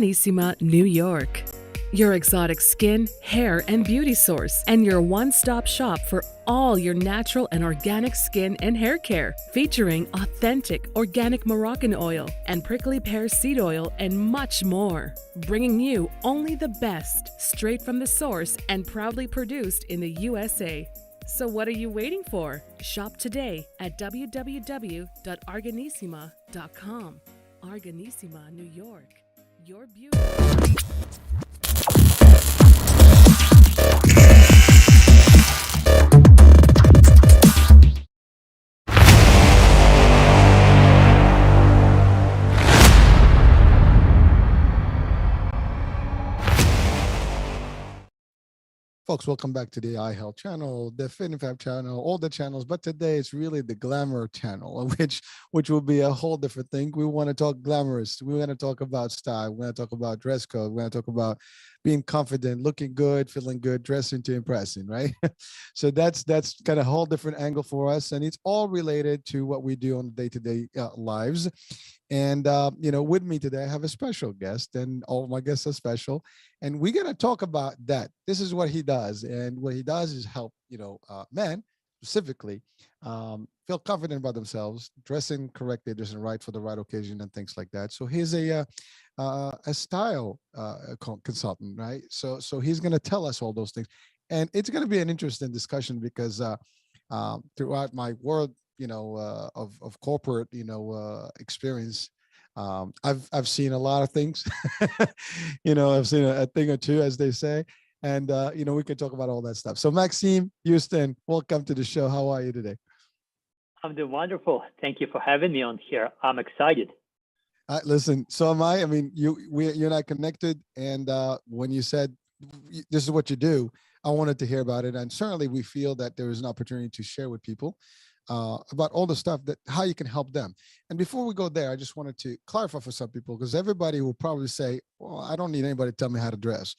Arganisima, New York. Your exotic skin, hair, and beauty source, and your one-stop shop for all your natural and organic skin and hair care, featuring authentic organic Moroccan oil and prickly pear seed oil and much more. Bringing you only the best, straight from the source and proudly produced in the USA. So what are you waiting for? Shop today at www.arganisima.com. Arganisima, New York. Your beauty. Folks, welcome back to the iHealth channel, the Fit and Fab channel, all the channels. But today it's really the glamour channel, which will be a whole different thing. We want to talk glamorous. We want to talk about style. We want to talk about dress code. We want to talk about being confident, looking good, feeling good, dressing to impressing, right? So that's kind of a whole different angle for us, and it's all related to what we do on the day-to-day lives. And with me today, I have a special guest, and all my guests are special. And we're gonna talk about that. This is what he does, and what he does is help men specifically feel confident about themselves, dressing correctly, dressing right for the right occasion, and things like that. So he's a style consultant, right? So he's gonna tell us all those things, and it's gonna be an interesting discussion because throughout my world, of corporate, experience, I've seen a lot of things. I've seen a thing or two, as they say, and we can talk about all that stuff. So Maxime, Houston, welcome to the show. How are you today? I'm doing wonderful. Thank you for having me on here. I'm excited. Listen, so am I. I mean, you and I connected, and when you said this is what you do, I wanted to hear about it, and certainly we feel that there is an opportunity to share with people about all the stuff that how you can help them. And before we go there, I just wanted to clarify for some people, because everybody will probably say, well, I don't need anybody to tell me how to dress,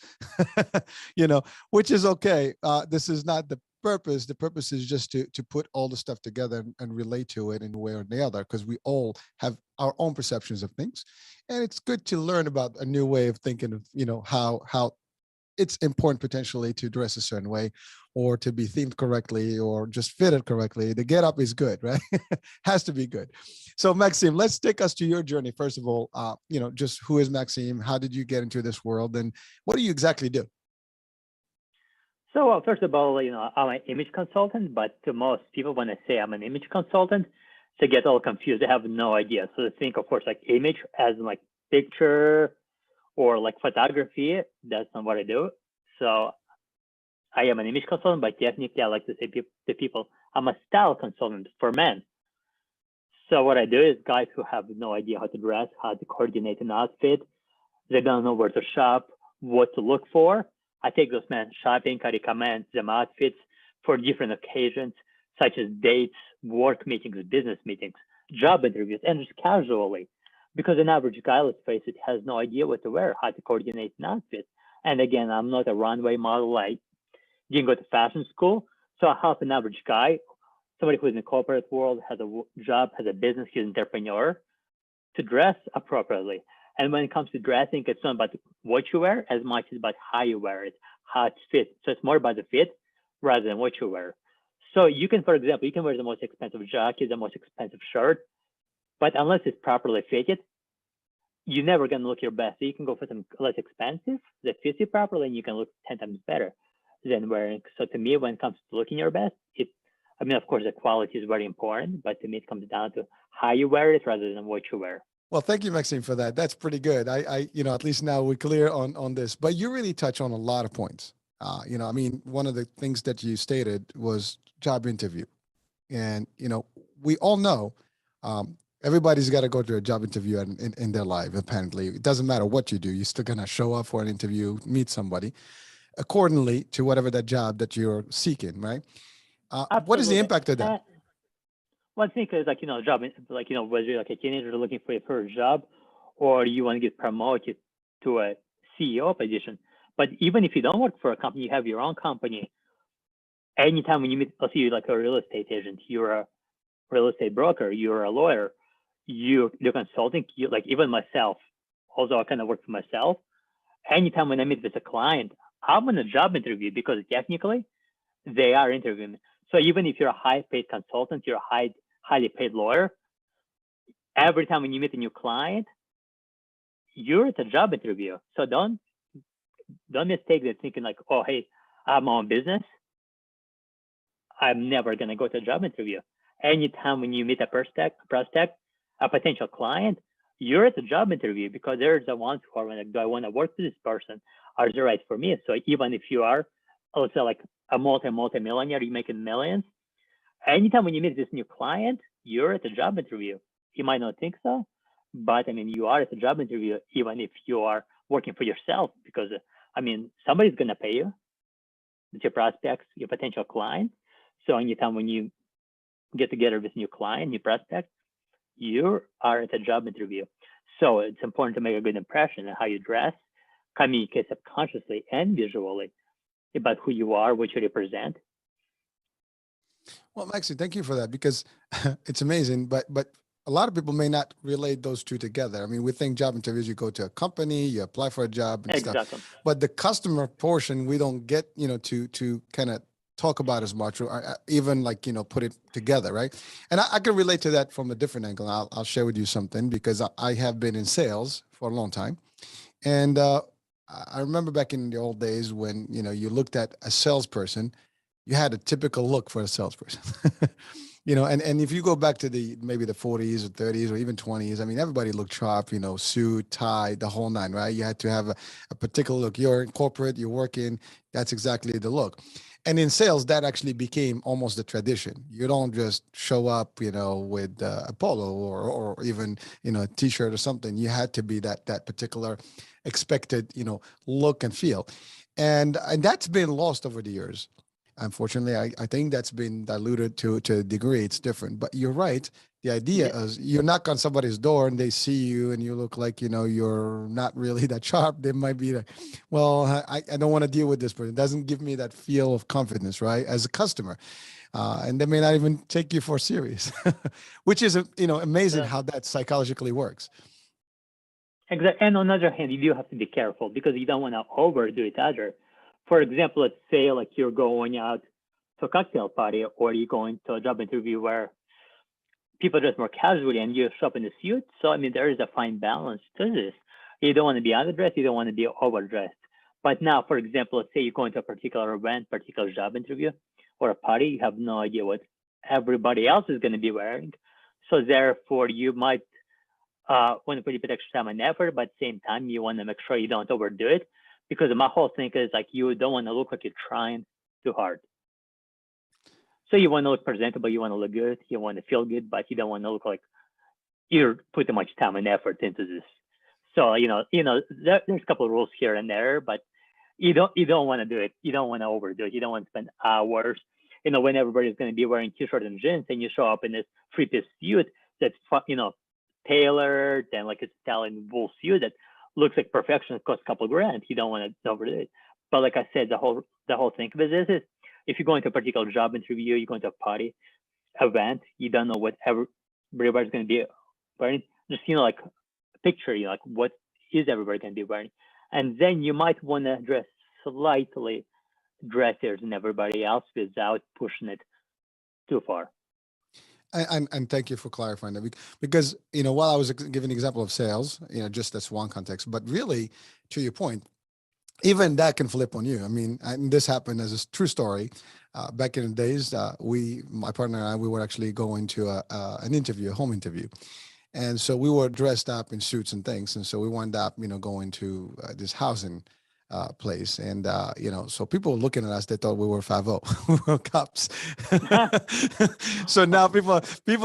which is okay. This is not the purpose. The purpose is just to put all the stuff together and relate to it in one way or the other, because we all have our own perceptions of things. And it's good to learn about a new way of thinking of, how it's important potentially to dress a certain way, or to be themed correctly, or just fitted correctly. The get up is good, right? Has to be good. So Maxime, let's take us to your journey. First of all, just who is Maxime? How did you get into this world? And what do you exactly do? So, first of all, I'm an image consultant, but to most people, when I say I'm an image consultant, they get all confused. They have no idea. So they think, of course, like image as in like picture or like photography. That's not what I do. So I am an image consultant, but technically I like to say to people, I'm a style consultant for men. So what I do is guys who have no idea how to dress, how to coordinate an outfit, they don't know where to shop, what to look for. I take those men shopping. I recommend them outfits for different occasions, such as dates, work meetings, business meetings, job interviews, and just casually. Because an average guy, let's face it, has no idea what to wear, how to coordinate an outfit. And again, I'm not a runway model. I didn't go to fashion school. So I help an average guy, somebody who's in the corporate world, has a job, has a business, he's an entrepreneur, to dress appropriately. And when it comes to dressing, it's not about what you wear as much as about how you wear it, how it fits. So it's more about the fit rather than what you wear. So you can, for example, you can wear the most expensive jacket, the most expensive shirt, but unless it's properly fitted, you're never going to look your best. So you can go for some less expensive that fits you properly, and you can look 10 times better than wearing. So to me, when it comes to looking your best, of course, the quality is very important, but to me, it comes down to how you wear it rather than what you wear. Well, thank you, Maxime, for that. That's pretty good. I at least now we're clear on this, but you really touch on a lot of points. One of the things that you stated was job interview. And, we all know everybody's got to go to a job interview in their life. Apparently, it doesn't matter what you do. You're still going to show up for an interview, meet somebody accordingly to whatever that job that you're seeking, right? What is the impact of that? One thing is job, whether you're like a teenager looking for your first job or you want to get promoted to a CEO position. But even if you don't work for a company, you have your own company. Anytime when you meet, let's say you're like a real estate agent, you're a real estate broker, you're a lawyer, you're consulting, like even myself, also I kind of work for myself. Anytime when I meet with a client, I'm on a job interview because technically they are interviewing me. So even if you're a high paid consultant, you're a highly paid lawyer, every time when you meet a new client, you're at a job interview. So don't mistake that thinking like, oh, hey, I have my own business. I'm never going to go to a job interview. Anytime when you meet a prospect, a potential client, you're at a job interview because they're the ones who are like, do I want to work with this person? Are they right for me? So even if you are, let's say like a multi-millionaire, you're making millions, anytime when you meet this new client, you're at a job interview. You might not think so, but I mean, you are at a job interview, even if you are working for yourself, because I mean, somebody's going to pay you. It's your prospects, your potential client. So anytime when you get together with new client, new prospect, you are at a job interview. So it's important to make a good impression on how you dress, communicate subconsciously and visually about who you are, what you represent. Well, Maxie, thank you for that, because it's amazing, but a lot of people may not relate those two together. I mean, we think job interviews, you go to a company, you apply for a job and Exactly. stuff, but the customer portion, we don't get, to kind of talk about as much, or even like, put it together, right? And I can relate to that from a different angle. I'll share with you something, because I have been in sales for a long time. And I remember back in the old days when, you looked at a salesperson, you had a typical look for a salesperson. And if you go back to maybe the 40s or 30s or even 20s, I mean, everybody looked sharp, suit, tie, the whole nine, right? You had to have a particular look. You're in corporate, you're working, that's exactly the look. And in sales, that actually became almost the tradition. You don't just show up, with a polo or even, a t-shirt or something. You had to be that particular expected, look and feel. And that's been lost over the years. Unfortunately, I think that's been diluted to a degree. It's different, but you're right. The idea is you knock on somebody's door and they see you and you look like, you're not really that sharp. They might be like, well, I don't want to deal with this person. It doesn't give me that feel of confidence, right? As a customer. And they may not even take you for serious, which is, amazing how that psychologically works. Exactly. And on the other hand, you do have to be careful because you don't want to overdo it either. For example, let's say like you're going out to a cocktail party or you're going to a job interview where people dress more casually and you show up in a suit. So, I mean, there is a fine balance to this. You don't want to be underdressed. You don't want to be overdressed. But now, for example, let's say you're going to a particular event, particular job interview or a party. You have no idea what everybody else is going to be wearing. So therefore, you might want to put a bit extra time and effort, but at the same time, you want to make sure you don't overdo it. Because my whole thing is like, you don't want to look like you're trying too hard. So you want to look presentable, you want to look good, you want to feel good, but you don't want to look like you're putting much time and effort into this. So, there's a couple of rules here and there, but you don't want to do it. You don't want to overdo it. You don't want to spend hours, when everybody's going to be wearing t-shirt and jeans and you show up in this three-piece suit that's, tailored and like it's Italian wool suit that looks like perfection. It costs a couple of grand. You don't want to overdo it. But like I said, the whole thing of this is if you're going to a particular job interview, you're going to a party, event, you don't know what everybody's going to be wearing. Just, like picture, like what is everybody going to be wearing? And then you might want to dress slightly dressier than everybody else without pushing it too far. And thank you for clarifying that, because while I was giving an example of sales, just that's one context, but really to your point, even that can flip on you. I mean, and this happened as a true story. Back in the days, my partner and I, we were actually going to an interview, a home interview, and so we were dressed up in suits and things, and so we wound up, going to this housing place, and so people were looking at us, they thought we were 5-0. We were cops. So now people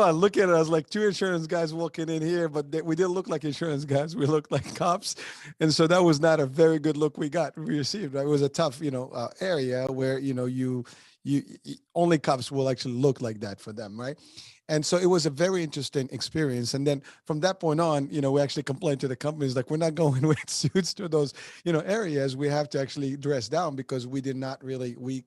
are looking at us like two insurance guys walking in here, but we didn't look like insurance guys, we looked like cops. And so that was not a very good look we received, right? It was a tough area where you only cops will actually look like that for them, right? And so it was a very interesting experience. And then from that point on, we actually complained to the companies, like, we're not going with suits to those, areas. We have to actually dress down, because we did not really, we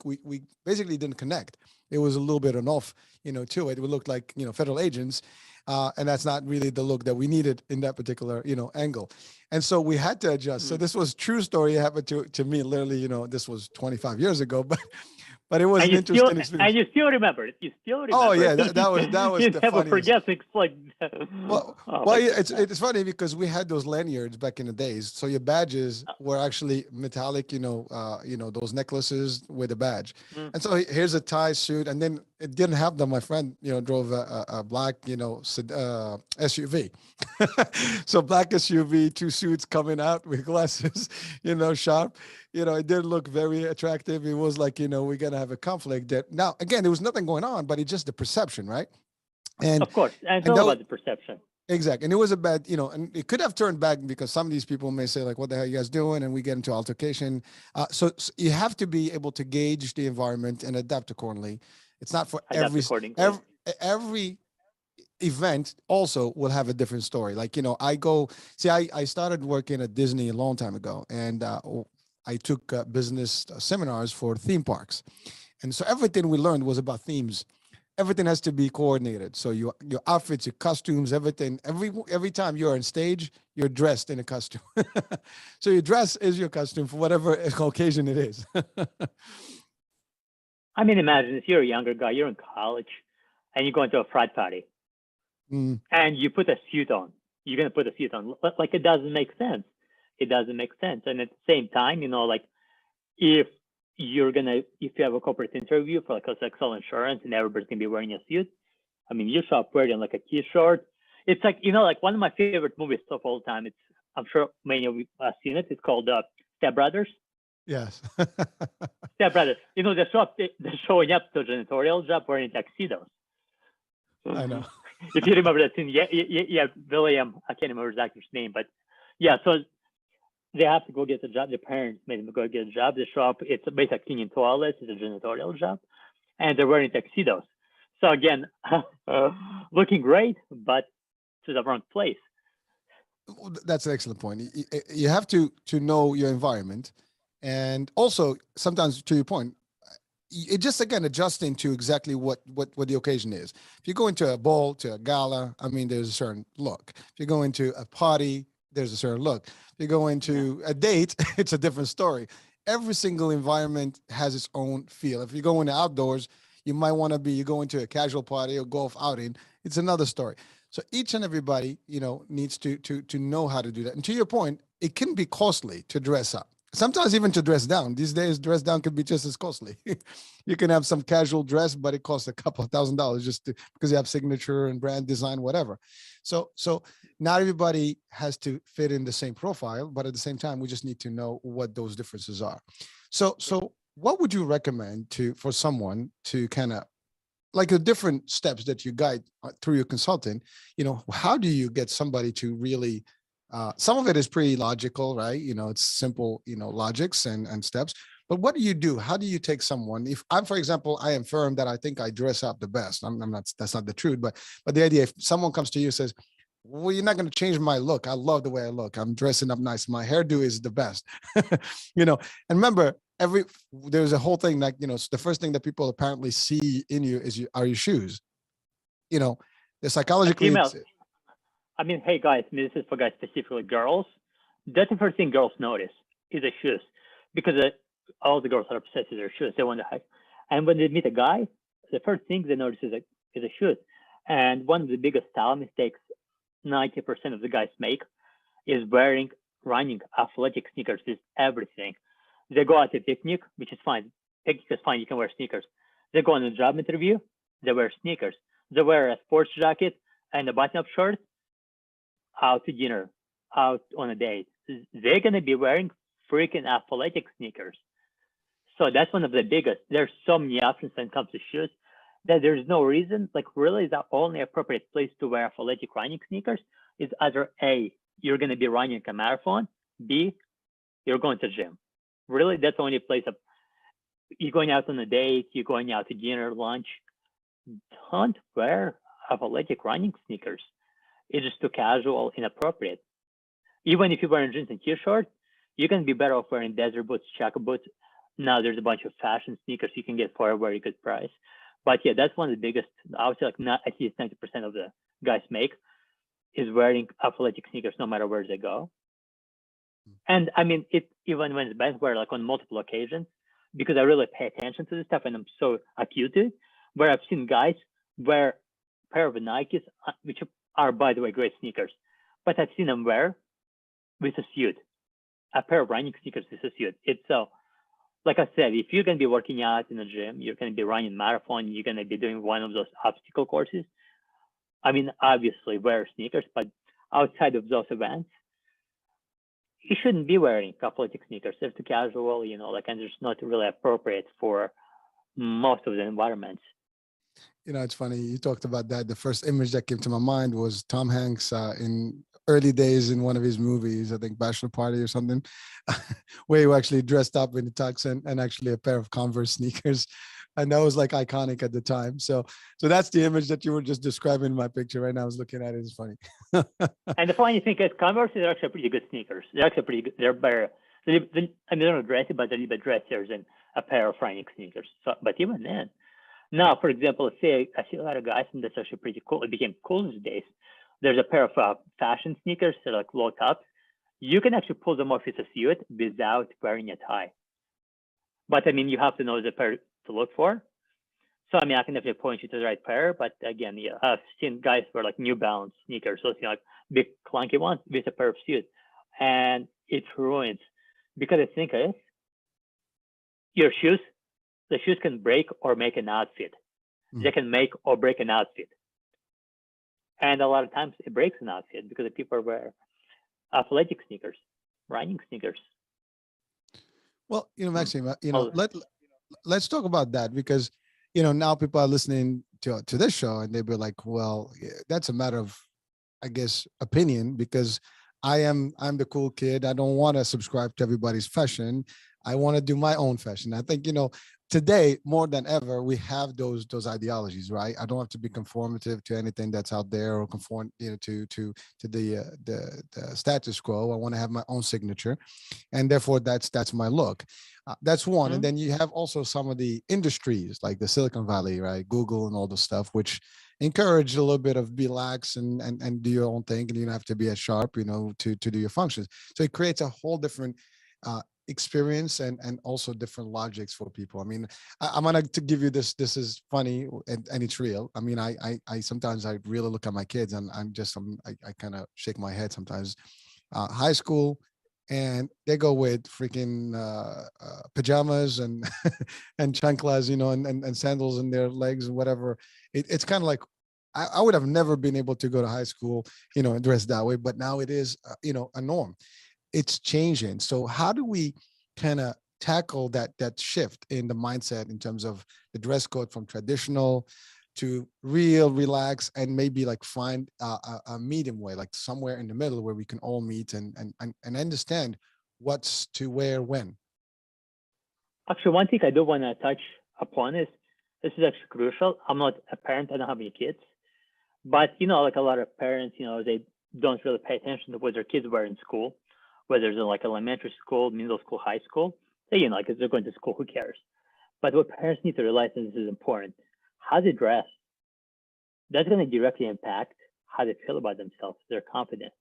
basically didn't connect. It was a little bit an off, to it. We looked like, federal agents. And that's not really the look that we needed in that particular, angle. And so we had to adjust. So this was true story. It happened to me literally, this was 25 years ago, but it was an interesting experience. And you still remember it. You still remember. Oh yeah, that was you the never funniest. forget things like that. Well, it's funny because we had those lanyards back in the days. So your badges were actually metallic, those necklaces with a badge. And so here's a tie, suit, and then it didn't have them. My friend, drove a black, SUV. So black SUV, two suits coming out with glasses, sharp. It didn't look very attractive. It was like, we're gonna have a conflict. That now again, there was nothing going on, but it's just the perception, right? And of course, and it's all about the perception. Exactly. And it was a bad, and it could have turned back, because some of these people may say, like, what the hell are you guys doing? And we get into altercation. So you have to be able to gauge the environment and adapt accordingly. It's not for every event also will have a different story. Like, I started working at Disney a long time ago, and I took business seminars for theme parks. And so everything we learned was about themes. Everything has to be coordinated. So your outfits, your costumes, everything, every time you're on stage, you're dressed in a costume. So your dress is your costume for whatever occasion it is. I mean, imagine if you're a younger guy, you're in college, and you go into a frat party, and you put a suit on. You're going to put a suit on. Like, it doesn't make sense. It doesn't make sense. And at the same time, like, if you have a corporate interview for like a sexual insurance and everybody's gonna be wearing a suit, I mean, you show up wearing like a t-shirt. It's like, like one of my favorite movies of all time. I'm sure many of you have seen it. It's called Step Brothers. Yes. Step Brothers. They're showing up to a janitorial job wearing tuxedos. I know. If you remember that scene, yeah, William, I can't remember his actor's name, but yeah, so they have to go get a job. Their parents made them go get a job. They show up. It's basically cleaning toilets. It's a janitorial job. And they're wearing tuxedos. So again, looking great, but to the wrong place. That's an excellent point. You have to know your environment. And also, sometimes, to your point, it just, again, adjusting to exactly what the occasion is. If you go into a ball, to a gala, I mean, there's a certain look. If you go into a party, there's a certain look. If you go into a date, it's a different story. Every single environment has its own feel. If you go into outdoors, you might want to you go into a casual party or golf outing, it's another story. So each and everybody, needs to know how to do that. And to your point, it can be costly to dress up. Sometimes even to dress down. These days, dress down could be just as costly. You can have some casual dress, but it costs a couple of $1,000s because you have signature and brand design, whatever. So not everybody has to fit in the same profile, but at the same time, we just need to know what those differences are. So what would you recommend for someone to kind of, like, the different steps that you guide through your consulting? How do you get somebody to really, some of it is pretty logical, right? It's simple, logics and steps. But what do you do? How do you take someone? If I'm, for example, I am firm that I think I dress up the best. I'm not, that's not the truth, but the idea, if someone comes to you and says, well, you're not going to change my look. I love the way I look. I'm dressing up nice. My hairdo is the best. And remember, there's a whole thing, like, the first thing that people apparently see in you are your shoes. The psychologically. I mean, hey guys, this is for guys, specifically girls. That's the first thing girls notice is the shoes, because all the girls are obsessed with their shoes. They want to hike, and when they meet a guy, the first thing they notice is the shoes. And one of the biggest style mistakes 90% of the guys make is wearing running athletic sneakers with everything. They go out to picnic, which is fine. Picnic is fine. You can wear sneakers. They go on a job interview. They wear sneakers. They wear a sports jacket and a button-up shirt out to dinner, out on a date. They're going to be wearing freaking athletic sneakers. So that's one of the biggest. There's so many options when it comes to shoes that there's no reason, like, really the only appropriate place to wear athletic running sneakers is either A, you're going to be running a marathon, B, you're going to gym. Really, that's the only place you're going out on a date, you're going out to dinner, lunch, don't wear athletic running sneakers. It's just too casual, inappropriate. Even if you're wearing jeans and t-shirt, you can be better off wearing desert boots, chukka boots. Now there's a bunch of fashion sneakers you can get for a very good price. But yeah, that's one of the biggest. I would say like not at least 90% of the guys make is wearing athletic sneakers no matter where they go. And I mean, it even when it's bad, wear like on multiple occasions because I really pay attention to this stuff and I'm so acute to it. Where I've seen guys wear a pair of Nikes, which are by the way great sneakers, but I've seen them wear with a suit, a pair of running sneakers with a suit. It's so, like I said, if you're gonna be working out in the gym, you're gonna be running marathon, you're gonna be doing one of those obstacle courses. I mean, obviously wear sneakers, but outside of those events, you shouldn't be wearing athletic sneakers. They're too casual, like, and it's not really appropriate for most of the environments. It's funny you talked about that. The first image that came to my mind was Tom Hanks in early days in one of his movies, I think Bachelor Party or something, where he actually dressed up in the tux and actually a pair of Converse sneakers. And that was like iconic at the time. So that's the image that you were just describing in my picture right now. I was looking at it. It's funny. And the funny thing is, Converse are actually pretty good sneakers. They're actually pretty good. They're better. I mean, they're not dressy, but they're a little bit dressier than a pair of running sneakers. So, but even then, now, for example, let's say I see a lot of guys, and that's actually pretty cool. It became cool these days. There's a pair of fashion sneakers, they're like low tops. You can actually pull them off with a suit without wearing a tie. But I mean, you have to know the pair to look for. So I mean, I can definitely point you to the right pair. But again, yeah, I've seen guys wear like New Balance sneakers, so like big clunky ones with a pair of suits, and it ruins because the thing is, your shoes, the shoes can break or make an outfit. They can make or break an outfit. And a lot of times it breaks an outfit because the people wear athletic sneakers, running sneakers. Well, Maxime, Oh, let's talk about that because, now people are listening to this show and they'll be like, well, yeah, that's a matter of, I guess, opinion because I'm the cool kid. I don't want to subscribe to everybody's fashion. I want to do my own fashion. I think, today more than ever, we have those ideologies, right? I don't have to be conformative to anything that's out there or conform, to the status quo. I want to have my own signature, and therefore that's my look. That's one. And then you have also some of the industries like the Silicon Valley, right? Google and all the stuff, which encourage a little bit of be lax and do your own thing, and you don't have to be as sharp, to do your functions. So it creates a whole different experience and also different logics for people. I mean, I'm gonna to give you this. This is funny and it's real. I mean, I sometimes I really look at my kids and I kind of shake my head sometimes. High school, and they go with freaking pajamas and and chanclas, and sandals in their legs and whatever. It's kind of like I would have never been able to go to high school, and dress that way, but now it is, a norm. It's changing. So how do we kind of tackle that shift in the mindset in terms of the dress code from traditional to real relax and maybe like find a medium way, like somewhere in the middle where we can all meet and understand what's to wear when? actually, one thing I do want to touch upon is this is actually crucial. I'm not a parent. I don't have any kids, but like a lot of parents, they don't really pay attention to what their kids wear in school, whether it's in like elementary school, middle school, high school. Like if they're going to school, who cares? But what parents need to realize, and this is important, how they dress, that's going to directly impact how they feel about themselves, their confidence.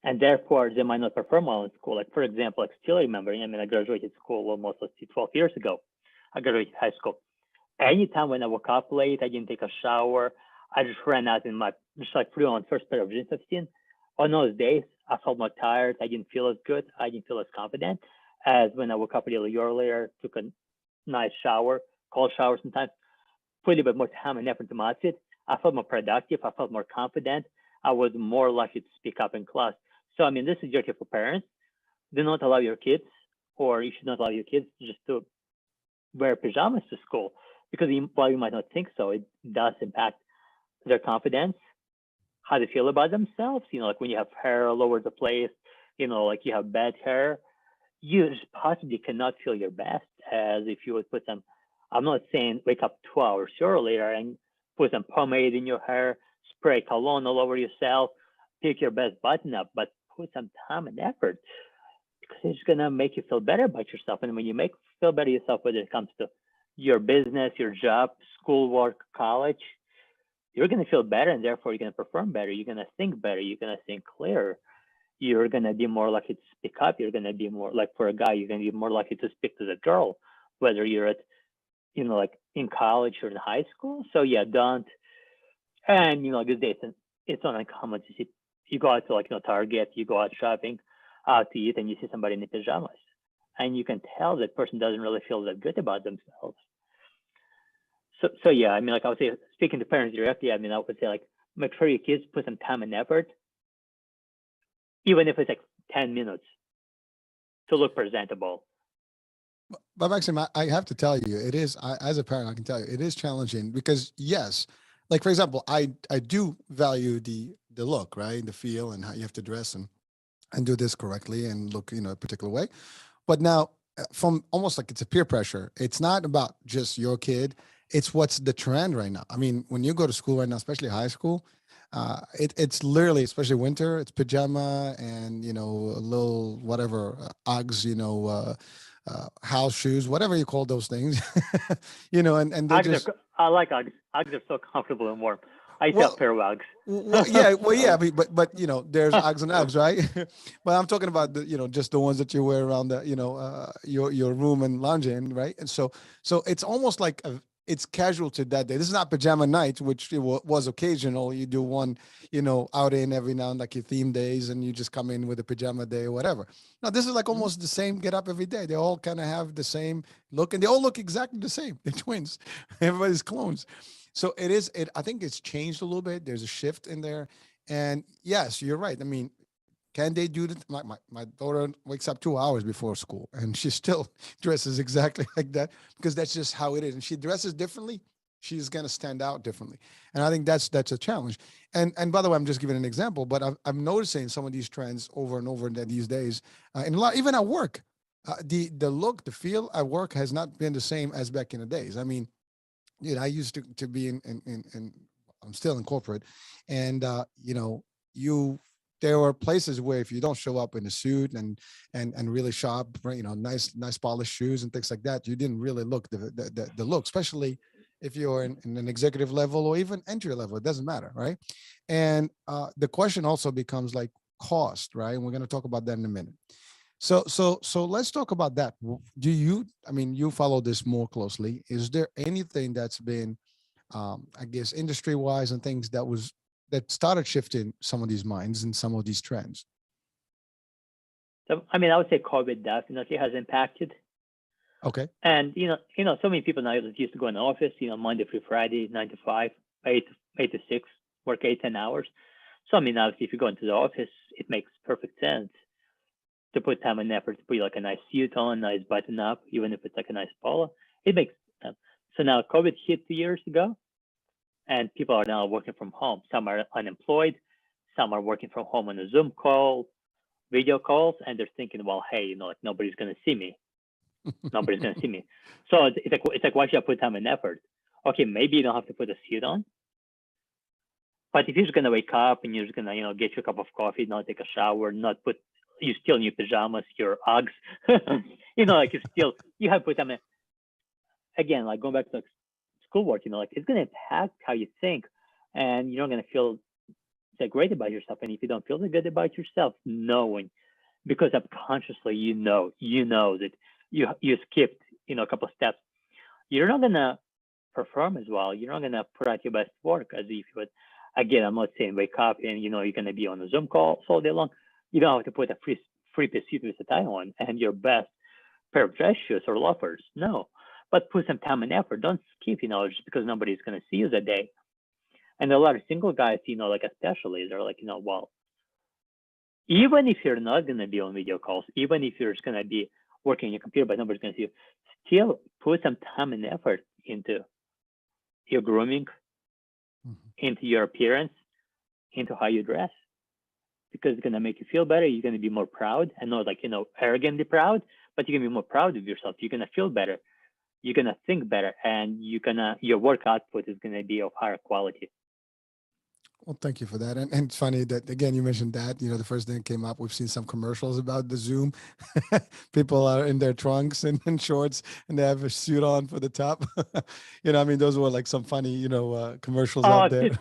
And therefore, they might not perform well in school. Like, for example, I still remember, I graduated school almost 12 years ago. I graduated high school. Anytime when I woke up late, I didn't take a shower. I just ran out in just like flew on first pair of jeans I've seen. On those days, I felt more tired. I didn't feel as good. I didn't feel as confident as when I woke up a little earlier, took a nice shower, cold shower sometimes, put a little bit more time and effort into my outfit. I felt more productive. I felt more confident. I was more likely to speak up in class. So, this is dirty for parents. Do not allow your kids, or you should not allow your kids just to wear pajamas to school, because while you might not think so, it does impact their confidence, how they feel about themselves. Like when you have hair all over the place, like you have bad hair, you just possibly cannot feel your best. as if you would put some, I'm not saying wake up 2 hours earlier and put some pomade in your hair, spray cologne all over yourself, pick your best button up, but put some time and effort because it's going to make you feel better about yourself. And when you feel better yourself, whether it comes to your business, your job, schoolwork, college, you're going to feel better, and therefore you're going to perform better. You're going to think better. You're going to think clearer. You're going to be more likely to speak up. You're going to be more, like for a guy, you're going to be more likely to speak to the girl, whether you're at, like in college or in high school. So yeah, don't. And, these days, it's not uncommon to see, you go out to like, Target, you go out shopping, out to eat, and you see somebody in the pajamas. And you can tell that person doesn't really feel that good about themselves. So yeah, I mean, like I would say, speaking to parents directly, I mean, I would say like, make sure your kids put some time and effort, even if it's like 10 minutes, to look presentable. But Maxime, I have to tell you, it is, as a parent, I can tell you, it is challenging because yes, like for example, I do value the look, right? The feel and how you have to dress and do this correctly and look, a particular way. But now from almost like it's a peer pressure. It's not about just your kid. It's what's the trend right now. I mean, when you go to school right now, especially high school, it's literally, especially winter, it's pajama and, a little whatever, Uggs, house shoes, whatever you call those things, and they just. I like Uggs. Uggs are so comfortable and warm. I used to have a pair of Uggs. Yeah, but there's Uggs and Uggs, right? But I'm talking about the, just the ones that you wear around the, your room and lounge in, right? And so it's almost like it's casual to that day. This is not pajama night, which was occasional. You do one, out in every now and like your theme days, and you just come in with a pajama day or whatever. No, this is like almost the same get up every day. They all kind of have the same look, and they all look exactly the same. They're twins. Everybody's clones. So I think it's changed a little bit. There's a shift in there. And yes, you're right. I mean, can they do that? My daughter wakes up 2 hours before school and she still dresses exactly like that because that's just how it is. And she dresses differently. She's going to stand out differently. And I think that's a challenge. And by the way, I'm just giving an example, but I'm noticing some of these trends over and over these days. And a lot, even at work, the look, the feel at work has not been the same as back in the days. I mean, I used to be in I'm still in corporate, and there were places where if you don't show up in a suit and really sharp, nice polished shoes and things like that, you didn't really look the look, especially if you're in an executive level or even entry level. It doesn't matter, right? And the question also becomes like cost, right? And we're going to talk about that in a minute. So let's talk about that. You follow this more closely. Is there anything that's been, I guess, industry-wise and things that started shifting some of these minds and some of these trends? So, I mean, I would say COVID definitely has impacted. Okay. And, so many people now that used to go in the office, Monday through Friday, 9 to 5, 8 to 6, work 8-10 hours. So, I mean, obviously, if you go into the office, it makes perfect sense to put time and effort to put like a nice suit on, nice button up, even if it's like a nice polo. It makes sense. So now COVID hit 2 years ago, and people are now working from home. Some are unemployed, some are working from home on a Zoom call, video calls, and they're thinking, well, hey, like nobody's gonna see me. Nobody's gonna see me. So it's like why should I put time and effort? Okay, maybe you don't have to put a suit on, but if you're just gonna wake up and you're just gonna get you a cup of coffee, not take a shower, not put you still in your pajamas, your Uggs, like you have put them in. Again, like going back to like schoolwork, like it's going to impact how you think, and you're not going to feel great about yourself. And if you don't feel good about yourself, knowing, because subconsciously you know that you skipped a couple of steps, you're not going to perform as well. You're not going to put out your best work as if you would. Again, I'm not saying wake up and you're going to be on a Zoom call all day long. You don't have to put a free-piece suit with a tie on and your best pair of dress shoes or loafers. No, but put some time and effort. Don't skip, just because nobody's going to see you that day. And a lot of single guys, like especially, they're like, well, even if you're not going to be on video calls, even if you're just going to be working on your computer, but nobody's going to see you, still put some time and effort into your grooming, into your appearance, into how you dress. because it's gonna make you feel better. You're gonna be more proud, and not like arrogantly proud, but you're gonna be more proud of yourself. You're gonna feel better. You're gonna think better, and your work output is gonna be of higher quality. Well, thank you for that. And it's funny that, again, you mentioned that, the first thing that came up, we've seen some commercials about the Zoom. People are in their trunks and shorts, and they have a suit on for the top. I mean, those were like some funny, commercials out there.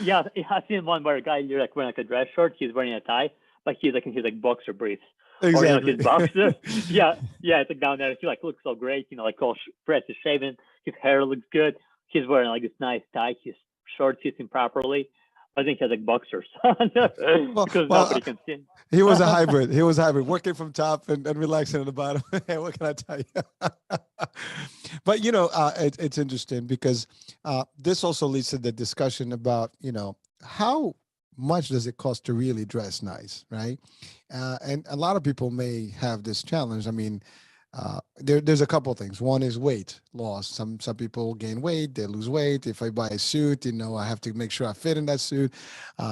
Yeah, I've seen one where a guy, you're like wearing like a dress shirt, he's wearing a tie, but he's like in his like boxer briefs. Exactly. Or his boxer. yeah, it's like down there. He like looks so great, like all fresh is shaven. His hair looks good. He's wearing like this nice tie. His shorts fits him properly. I think he has like boxers because nobody can see him. He was a hybrid. He was a hybrid, working from top and relaxing at the bottom. What can I tell you? But it's interesting because this also leads to the discussion about how much does it cost to really dress nice, right? And a lot of people may have this challenge. I mean, there's a couple of things. One is weight loss. Some people gain weight, they lose weight. If I buy a suit, I have to make sure I fit in that suit.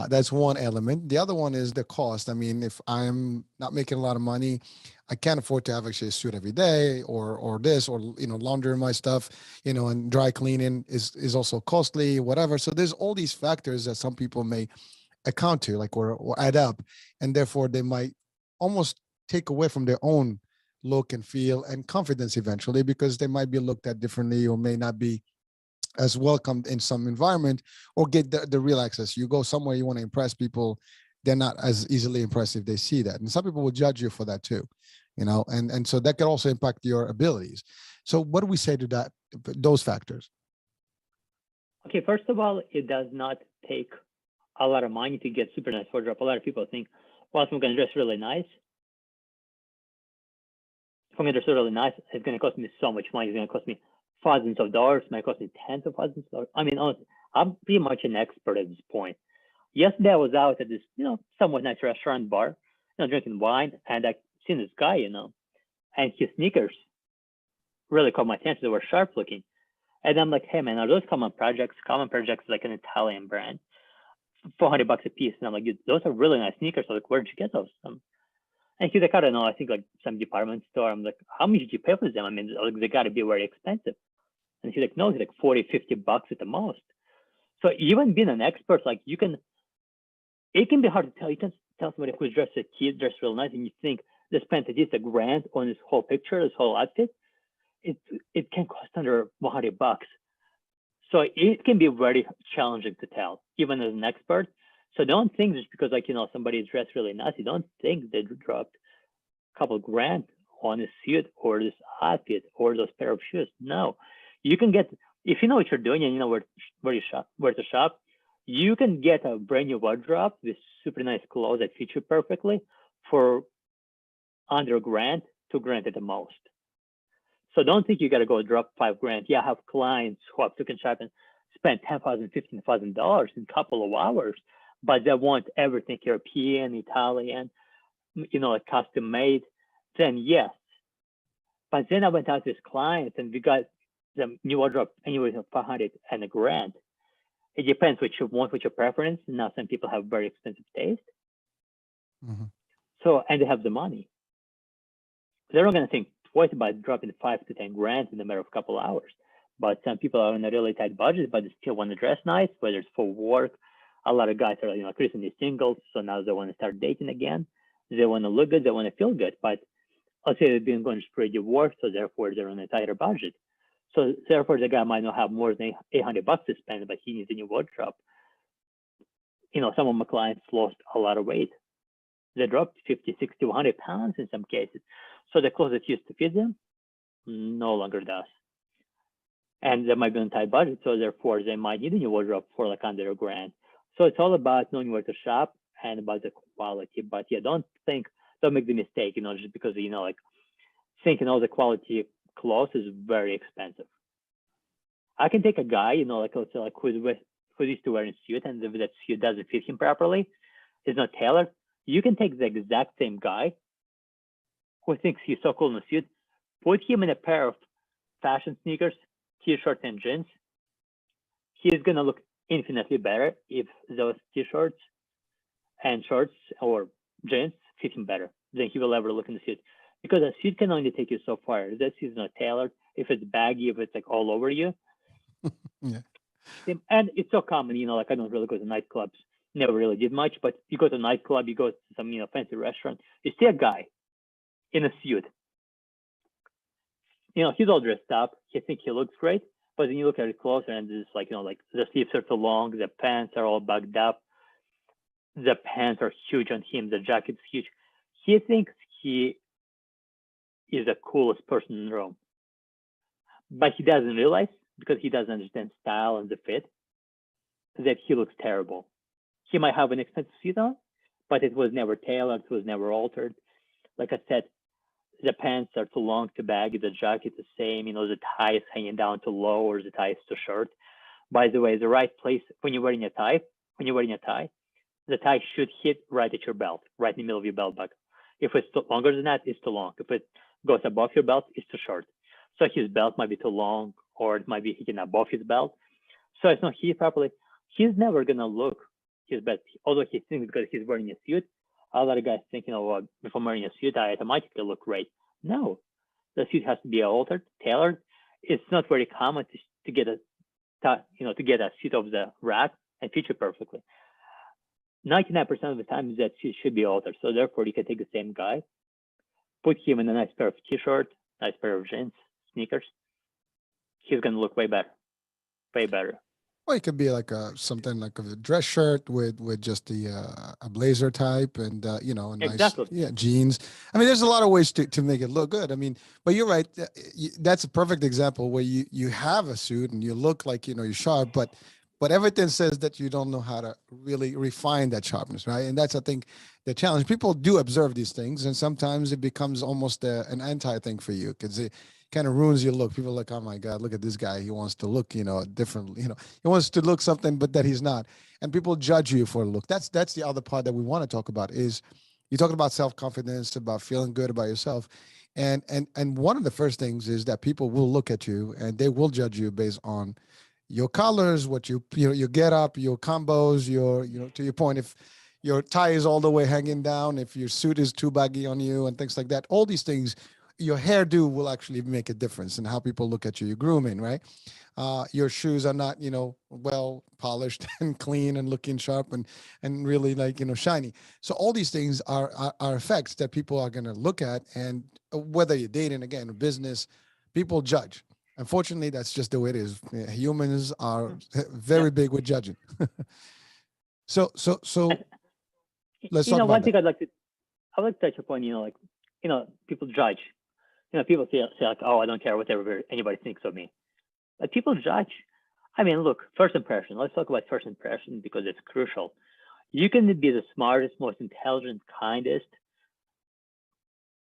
That's one element. The other one is the cost. I mean, if I'm not making a lot of money, I can't afford to have actually a suit every day, or laundering my stuff, and dry cleaning is also costly, whatever. So there's all these factors that some people may account to, like, or add up, and therefore they might almost take away from their own look and feel and confidence eventually, because they might be looked at differently or may not be as welcomed in some environment, or get the real access. You go somewhere, you want to impress people, they're not as easily impressed if they see that. And some people will judge you for that too, and so that can also impact your abilities. So what do we say to those factors? Okay, first of all, it does not take a lot of money to get super nice wardrobe. A lot of people think, well, if I'm going to dress really nice, it's going to cost me so much money. It's going to cost me thousands of dollars. It might cost me tens of thousands of dollars. I mean, honestly, I'm pretty much an expert at this point. Yesterday, I was out at this, somewhat nice restaurant bar, drinking wine, and I seen this guy, and his sneakers really caught my attention. They were sharp looking. And I'm like, hey, man, are those Common Projects? Common Projects is like an Italian brand, $400 a piece. And I'm like, dude, those are really nice sneakers. I'm like, where'd you get those? And he's like, I don't know, I think like some department store. I'm like, how much did you pay for them? I mean, they got to be very expensive. And he's like, no, he's like $40, $50 at the most. So even being an expert, like it can be hard to tell. You can tell somebody who's dressed as a kid, dressed real nice, and you think they spent at least $1,000 on this whole picture, this whole outfit. It can cost under $100. So it can be very challenging to tell, even as an expert. So don't think just because somebody's dressed really nice, you don't think they dropped a couple grand on a suit or this outfit or those pair of shoes. No, you can get, if you know what you're doing and you know where to shop, you can get a brand new wardrobe with super nice clothes that fit you perfectly for under $1,000, $2,000 at the most. So don't think you got to go drop $5,000. Yeah, I have clients who have taken shop and spent $10,000, $15,000 in a couple of hours, but they want everything European, Italian, like custom made. Then yes. But then I went out with clients and we got the new wardrobe anywhere from $500 and $1,000. It depends what you want, what your preference. Now some people have very expensive taste. Mm-hmm. So, and they have the money. They're not going to think twice about dropping $5,000 to $10,000 in a matter of a couple of hours. But some people are on a really tight budget, but they still want to dress nice, whether it's for work. A lot of guys are, recently single, so now they want to start dating again. They want to look good, they want to feel good. But let's say they've been going through divorce, so therefore they're on a tighter budget. So therefore the guy might not have more than $800 to spend, but he needs a new wardrobe. Some of my clients lost a lot of weight. They dropped 50, 60, 100 pounds in some cases. So the clothes that used to fit them no longer does. And they might be on a tight budget, so therefore they might need a new wardrobe for like under $1,000. So it's all about knowing where to shop and about the quality. But yeah, don't make the mistake, just because, thinking all the quality clothes is very expensive. I can take a guy, let's say who's used to wearing a suit, and if that suit doesn't fit him properly, it's not tailored. You can take the exact same guy who thinks he's so cool in a suit, put him in a pair of fashion sneakers, t-shirts and jeans. He's gonna look infinitely better if those t-shirts and shorts or jeans fit him better than he will ever look in the suit. Because a suit can only take you so far. That suit is not tailored. If it's baggy, if it's like all over you, Yeah. and it's so common, like I don't really go to nightclubs. Never really did much, but you go to a nightclub, you go to some, fancy restaurant, you see a guy in a suit. He's all dressed up. He thinks he looks great, but then you look at it closer and it's like, like the sleeves are too long, the pants are all bugged up, the pants are huge on him, the jacket's huge. He thinks he is the coolest person in the room, but he doesn't realize, because he doesn't understand style and the fit, that he looks terrible. He might have an expensive suit on, but it was never tailored, it was never altered. Like I said, the pants are too long, too baggy, the jacket the same, the tie is hanging down too low or the tie is too short. By the way, the right place when you're wearing a tie, the tie should hit right at your belt, right in the middle of your belt buckle. If it's longer than that, it's too long. If it goes above your belt, it's too short. So his belt might be too long, or it might be hitting above his belt. So it's not hit properly. He's never gonna look his best. Although he thinks because he's wearing a suit, a lot of guys think, well, if I'm wearing a suit, I automatically look great. No, the suit has to be altered, tailored. It's not very common to get a suit off the rack and fit you perfectly. 99% of the time, that suit should be altered. So therefore, you can take the same guy, put him in a nice pair of t-shirts, nice pair of jeans, sneakers. He's gonna look way better, way better. Well, it could be like something like a dress shirt with just the a blazer type and a nice Exactly. jeans. I mean, there's a lot of ways to make it look good. I mean, but you're right. That's a perfect example where you have a suit and you look like you're sharp, but everything says that you don't know how to really refine that sharpness, right? And that's, I think, the challenge. People do observe these things, and sometimes it becomes almost an anti thing for you because it kind of ruins your look. People are like, oh my God, look at this guy. He wants to look, differently. He wants to look something, but that he's not. And people judge you for a look. That's the other part that we want to talk about is you're talking about self-confidence, about feeling good about yourself. And one of the first things is that people will look at you and they will judge you based on your colors, what your get up, your combos, to your point, if your tie is all the way hanging down, if your suit is too baggy on you and things like that, all these things, your hairdo will actually make a difference in how people look at you. Your grooming, right? Your shoes are not, well polished and clean and looking sharp and really like, shiny. So all these things are effects that people are going to look at. And whether you're dating, again, business, people judge. Unfortunately, that's just the way it is. Humans are very big with judging. So let's talk about one that. thing I'd like to touch upon, people judge. People say like, oh, I don't care whatever anybody thinks of me. But people judge. I mean, look, first impression. Let's talk about first impression because it's crucial. You can be the smartest, most intelligent, kindest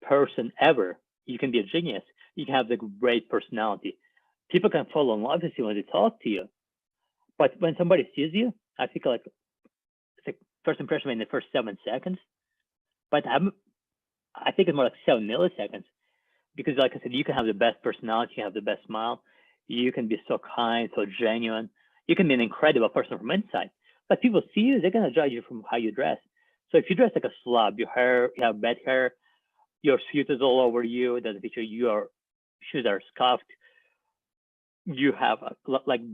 person ever. You can be a genius. You can have the great personality. People can fall in love with you when they talk to you. But when somebody sees you, I think like it's like first impression in the first 7 seconds. But I think it's more like 7 milliseconds. Because like I said, you can have the best personality, you have the best smile. You can be so kind, so genuine. You can be an incredible person from inside. But people see you, they're going to judge you from how you dress. So if you dress like a slob, you have bad hair, your suit is all over you, doesn't feature your shoes are scuffed. You have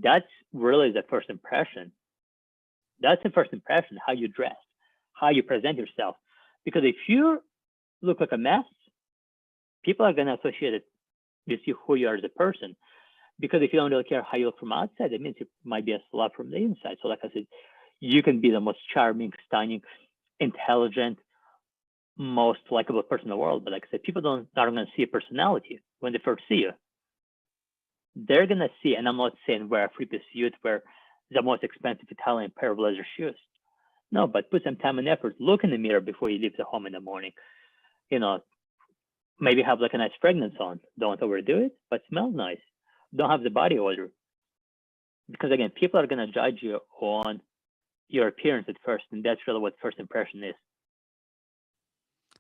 that's really the first impression. That's the first impression, how you dress, how you present yourself. Because if you look like a mess, people are going to associate it with you, who you are as a person. Because if you don't really care how you look from outside, it means you might be a slob from the inside. So like I said, you can be the most charming, stunning, intelligent, most likable person in the world. But like I said, people aren't going to see a personality when they first see you. They're going to see, and I'm not saying wear a three-piece suit, wear the most expensive Italian pair of leather shoes. No, but put some time and effort. Look in the mirror before you leave the home in the morning. Maybe have like a nice fragrance on. Don't overdo it, but smell nice. Don't have the body odor. Because again, people are going to judge you on your appearance at first, and that's really what first impression is.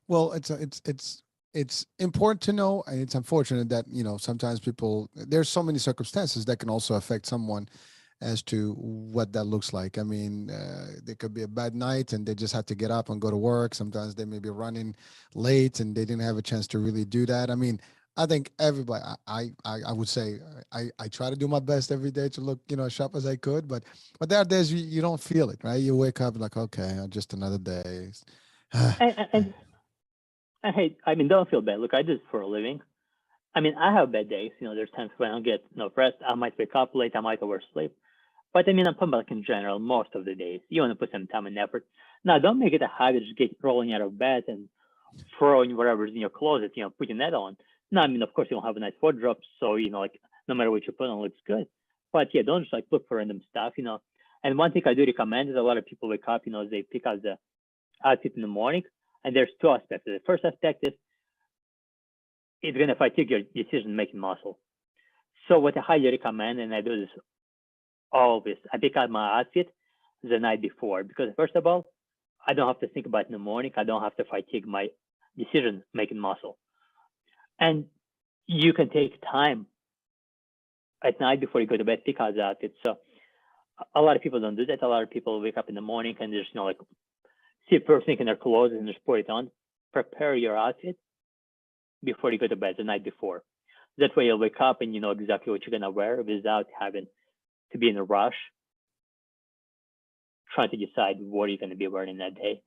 Well, it's important to know, and it's unfortunate that sometimes people, there's so many circumstances that can also affect someone as to what that looks like. I mean, there could be a bad night and they just have to get up and go to work. Sometimes they may be running late and they didn't have a chance to really do that. I mean, I think everybody, I would say I try to do my best every day to look, as sharp as I could, but there are days you don't feel it, right? You wake up like, okay, just another day. And I hate. I mean, don't feel bad. Look, I do this for a living. I mean, I have bad days. There's times when I don't get no rest. I might wake up late. I might oversleep. But I mean, I'm talking about in general, most of the days. You want to put some time and effort. Now, don't make it a habit. Just get rolling out of bed and throwing whatever's in your closet. Putting that on. No, I mean, of course, you don't have a nice wardrobe, so like no matter what you put on, looks good. But yeah, don't just like look for random stuff. And one thing I do recommend is a lot of people wake up. They pick out the outfit in the morning, and there's two aspects. The first aspect is it's going to fatigue your decision-making muscle. So what I highly recommend, and I do this always, I pick out my outfit the night before because first of all, I don't have to think about it in the morning. I don't have to fatigue my decision-making muscle. And you can take time at night before you go to bed, pick out the outfit. So a lot of people don't do that. A lot of people wake up in the morning and just, like see first thing in their clothes and just put it on. Prepare your outfit before you go to bed the night before. That way you'll wake up and you know exactly what you're going to wear without having to be in a rush trying to decide what you're going to be wearing that day.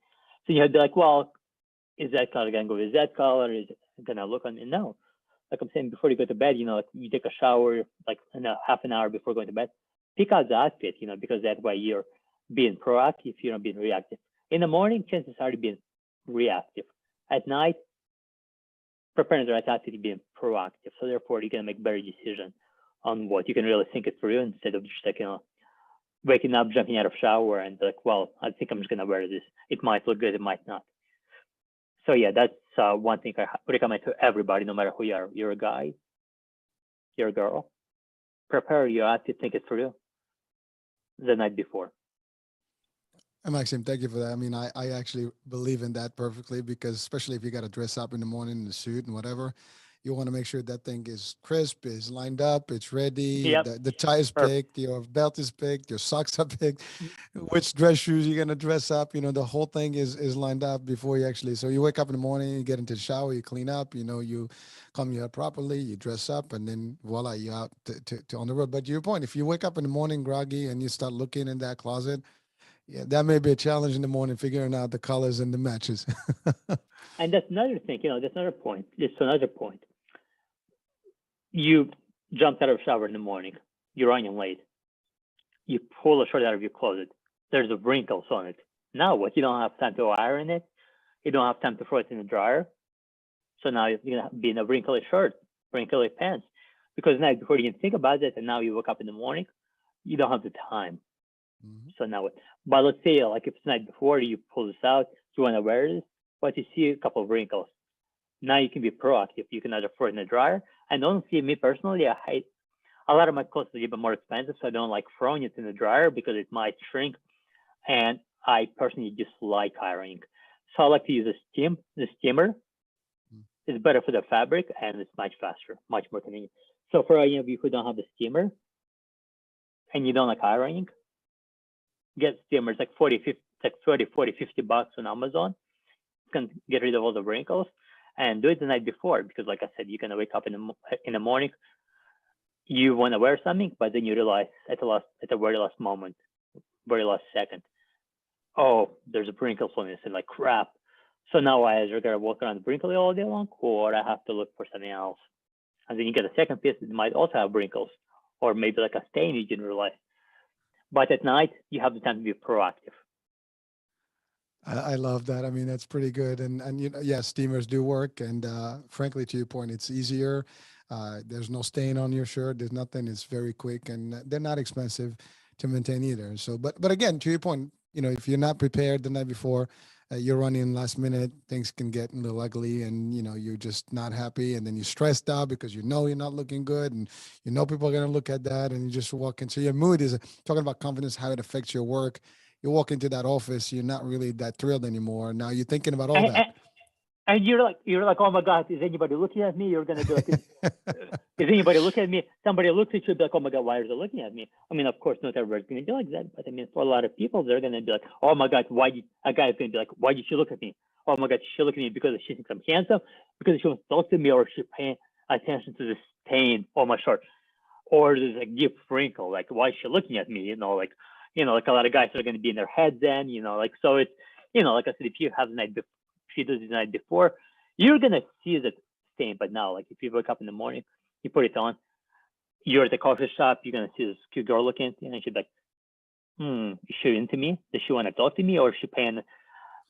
So you have to be like, well, is that color going to go with that color? Is it going to look on? And no, like I'm saying, before you go to bed, like you take a shower, like in a half an hour before going to bed, pick out the outfit, because that way you're being proactive, you're not being reactive. In the morning, chances are you're being reactive. At night, preparing the right outfit, you're being proactive. So therefore, you're going to make better decision on what you can really think it through instead of just like, waking up, jumping out of shower and like, well, I think I'm just going to wear this. It might look good, it might not. So yeah, that's one thing I recommend to everybody, no matter who you are. You're a guy, you're a girl. Prepare your outfit, think it through the night before. Maxime, thank you for that. I mean, I actually believe in that perfectly because especially if you got to dress up in the morning in a suit and whatever, you want to make sure that thing is crisp, is lined up, it's ready, Yep. the tie is picked, your belt is picked, your socks are picked, which dress shoes you're gonna dress up. The whole thing is lined up before you actually. So you wake up in the morning, you get into the shower, you clean up, you comb your hair properly, you dress up, and then voila, you're out to on the road. But to your point, if you wake up in the morning groggy and you start looking in that closet, yeah, that may be a challenge in the morning figuring out the colors and the matches. And that's another thing, that's another point. It's another point. You jumped out of the shower in the morning, you're running late. You pull a shirt out of your closet. There's wrinkles on it. Now what? You don't have time to iron it. You don't have time to throw it in the dryer. So now you're going to be in a wrinkly shirt, wrinkly pants. Because now before you can think about it, and now you wake up in the morning, you don't have the time. Mm-hmm. So now what? But let's say like if it's the night before, you pull this out, you want to wear this, but you see a couple of wrinkles. Now you can be proactive. You can either throw it in the dryer. And honestly, me personally, I hate a lot of my clothes are even more expensive, so I don't like throwing it in the dryer because it might shrink. And I personally dislike ironing. So I like to use the steamer. It's better for the fabric and it's much faster, much more convenient. So for any of you who don't have the steamer and you don't like ironing, get steamers like 40, 50, like 30, 40, 50 bucks on Amazon. You can get rid of all the wrinkles and do it the night before because like I said, you're going to wake up in the morning, you want to wear something, but then you realize at the very last moment, very last second, oh, there's wrinkles on this and like crap. So now I either gotta walk around wrinkly all day long or I have to look for something else. And then you get a second piece that might also have wrinkles or maybe like a stain you didn't realize. But at night, you have the time to be proactive. I love that. I mean, that's pretty good. And yes, steamers do work. And frankly, to your point, it's easier. There's no stain on your shirt. There's nothing. It's very quick and they're not expensive to maintain either. So, but again, to your point, if you're not prepared the night before, you're running last minute, things can get a little ugly and, you're just not happy. And then you're stressed out because you're not looking good and people are going to look at that and you just walk in. So your mood is talking about confidence, how it affects your work. You walk into that office, you're not really that thrilled anymore. Now you're thinking about all that. And you're like, oh my God, is anybody looking at me? You're gonna be like, is anybody looking at me? Somebody looks at you, be like, oh my God, why are they looking at me? I mean, of course, not everybody's gonna be like that, but I mean, for a lot of people, they're gonna be like, oh my God, a guy's gonna be like, why did she look at me? Oh my God, she looked at me because she thinks I'm handsome, because she wants to talk to me, or she's paying attention to the stain on my shirt, or there's a deep wrinkle, like why is she looking at me? Like a lot of guys are gonna be in their heads then, like so it's like I said, if you have the night before. She does it the night before, you're gonna see the stain. But now, like if you wake up in the morning, you put it on, you're at the coffee shop, you're gonna see this cute girl looking at you, and she's like, is she into me? Does she want to talk to me, or is she paying?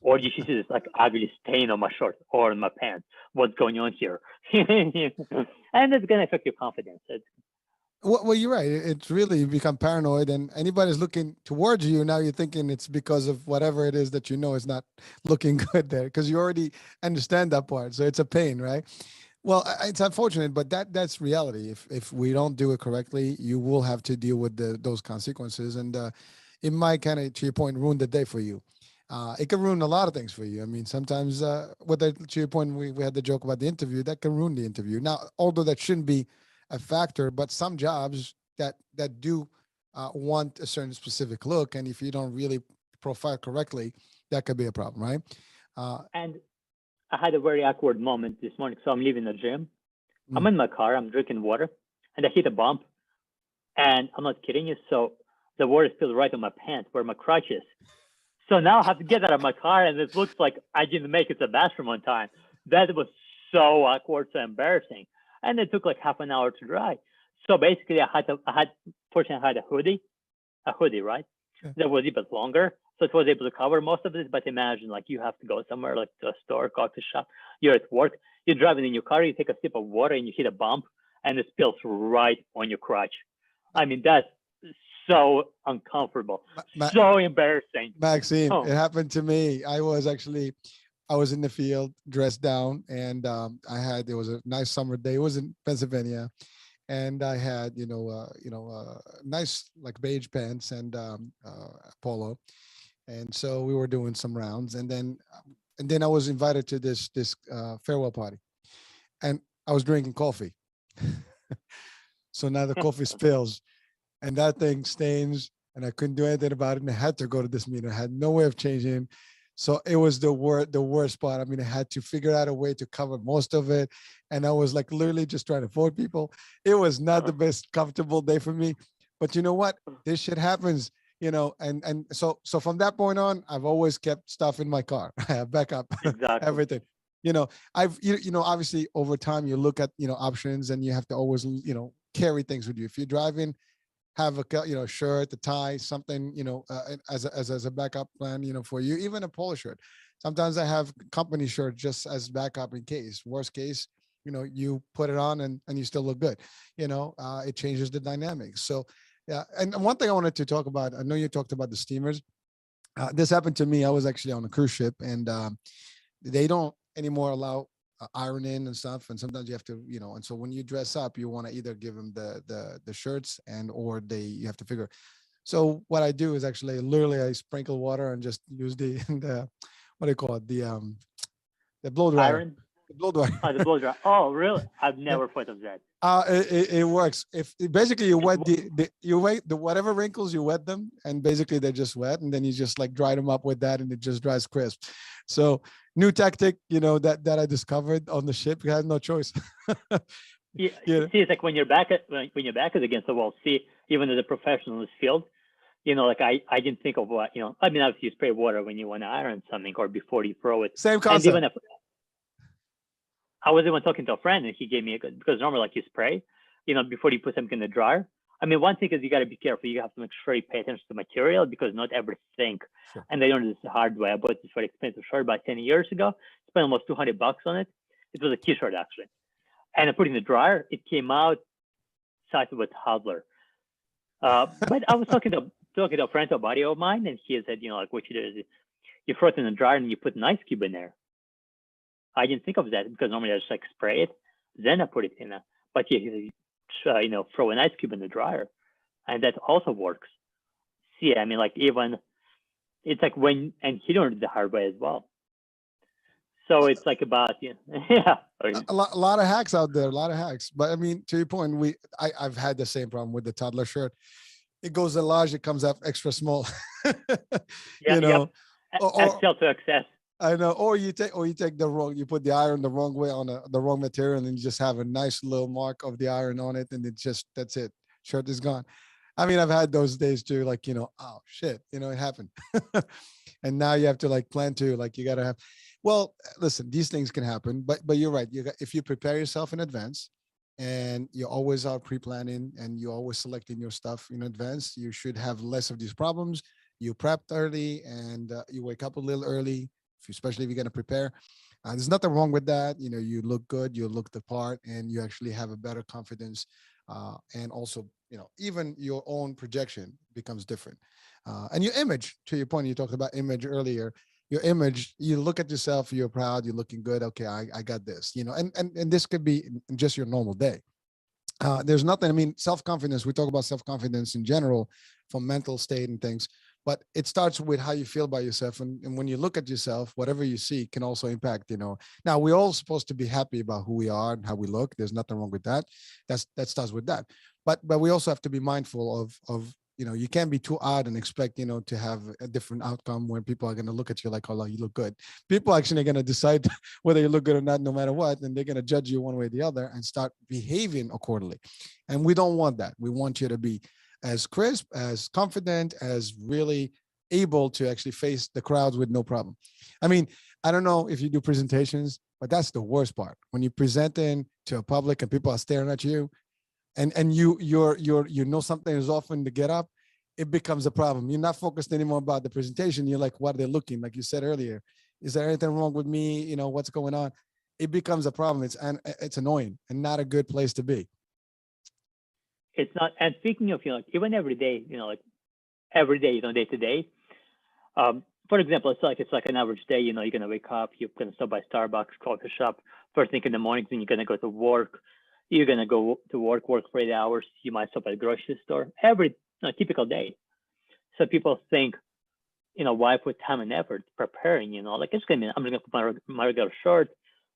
Or did she see this like ugly stain on my shirt or on my pants? What's going on here? And it's gonna affect your confidence. Well, you're right. It's really, you become paranoid, and anybody's looking towards you now, you're thinking it's because of whatever it is that is not looking good there, because you already understand that part. So it's a pain, right? Well, it's unfortunate, but that's reality. If we don't do it correctly, you will have to deal with those consequences, and it might kind of, to your point, ruin the day for you. It can ruin a lot of things for you. I mean, sometimes, to your point, we had the joke about the interview, that can ruin the interview. Now, although that shouldn't be a factor, but some jobs that do want a certain specific look, and if you don't really profile correctly, that could be a problem, right? And I had a very awkward moment this morning. So I'm leaving the gym. I'm in my car. I'm drinking water, and I hit a bump. And I'm not kidding you. So the water spilled right on my pants where my crotch is. So now I have to get out of my car, and it looks like I didn't make it to the bathroom on time. That was so awkward, so embarrassing. And it took like half an hour to dry. So basically, fortunately, I had a hoodie, right? Yeah. That was a bit longer. So it was able to cover most of this. But imagine, like, you have to go somewhere, like to a store, coffee shop. You're at work. You're driving in your car. You take a sip of water, and you hit a bump, and it spills right on your crotch. I mean, that's so uncomfortable, so embarrassing. Maxime, It happened to me. I was in the field, dressed down, and it was a nice summer day. It was in Pennsylvania, and I had nice like beige pants and polo, and so we were doing some rounds, and then I was invited to this farewell party, and I was drinking coffee. So now the coffee spills, and that thing stains, and I couldn't do anything about it, and I had to go to this meeting. I had no way of changing. So it was the worst part. I mean, I had to figure out a way to cover most of it. And I was like literally just trying to avoid people. It was not the best comfortable day for me. But you know what? This shit happens, and so from that point on, I've always kept stuff in my car. I have backup, exactly. Everything. Obviously over time you look at, options, and you have to always, carry things with you. If you're driving, have a shirt, a tie, something, as a backup plan, for you, even a polo shirt. Sometimes I have company shirt just as backup in case. Worst case, you put it on and you still look good. It changes the dynamics. So, yeah. And one thing I wanted to talk about, I know you talked about the steamers. This happened to me. I was actually on a cruise ship, and they don't anymore allow ironing and stuff, and sometimes you have to, and so when you dress up, you want to either give them the shirts or you have to figure. So what I do is actually literally I sprinkle water and just use the what do you call it, the blow dryer. Iron? The blow dryer. Oh, the blow dryer. Oh, really? I've never thought of that. It works. If basically you wet the whatever wrinkles, you wet them, and basically they're just wet, and then you just like dry them up with that, and it just dries crisp. So new tactic, that I discovered on the ship. We had no choice. Yeah. See, it's like when your back is against the wall. See, even as a professional in this field, like I didn't think of what, I mean, obviously you spray water when you want to iron something or before you throw it. Same concept. And even if I was even talking to a friend, and he gave me because normally like you spray, before you put something in the dryer. I mean, one thing is you got to be careful. You have to make sure you pay attention to material, because not everything. Sure. And they learned this the hard way. I bought this very expensive shirt about 10 years ago. Spent almost $200 on it. It was a t-shirt actually. And I put it in the dryer. It came out sized with toddler. But I was talking to a friend, a buddy of mine, and he said, like what you do is you throw it in the dryer and you put an ice cube in there. I didn't think of that, because normally I just like spray it, then I put it in. But you throw an ice cube in the dryer, and that also works. See, I mean, like even it's like and he learned the hard way as well. So it's like about, yeah. A lot of hacks out there, a lot of hacks. But I mean, to your point, I've had the same problem with the toddler shirt. It goes a large, it comes out extra small. Yeah, you know, and sell to excess. I know, or you take the wrong, you put the iron the wrong way on the wrong material, and you just have a nice little mark of the iron on it, and that's it. Shirt is gone. I mean, I've had those days too, like, oh shit, it happened. And now you have to like plan to, like, you got to have, well, listen, these things can happen, but you're right. If you prepare yourself in advance and you always are pre-planning and you always selecting your stuff in advance, you should have less of these problems. You prepped early and you wake up a little early, especially if you're going to prepare. There's nothing wrong with that. You look good, you look the part, and you actually have a better confidence. And also, even your own projection becomes different. And your image, to your point, you talked about image earlier. Your image, you look at yourself, you're proud, you're looking good. Okay, I got this, and this could be just your normal day. There's nothing, I mean, self-confidence, we talk about self-confidence in general from mental state and things, but it starts with how you feel about yourself. And when you look at yourself, whatever you see can also impact, now we're all supposed to be happy about who we are and how we look. There's nothing wrong with that. That starts with that. But we also have to be mindful of you can't be too odd and expect, to have a different outcome when people are going to look at you like, oh, you look good. People actually are going to decide whether you look good or not, no matter what. And they're going to judge you one way or the other and start behaving accordingly. And we don't want that. We want you to be as crisp, as confident, as really able to actually face the crowds with no problem. I mean, I don't know if you do presentations, but that's the worst part. When you're presenting to a public and people are staring at you, and you know something is off in the get up, it becomes a problem. You're not focused anymore about the presentation. You're like, what are they looking? Like you said earlier, is there anything wrong with me? What's going on? It becomes a problem. It's annoying and not a good place to be. It's not. And speaking of, even every day, every day, day to day. For example, it's like an average day. You're gonna wake up, you're gonna stop by Starbucks, coffee shop, first thing in the morning, then you're gonna go to work. You're gonna go to work for 8 hours. You might stop at a grocery store every typical day. So people think, why put time and effort preparing? Like it's gonna be, I'm just gonna put my regular shirt,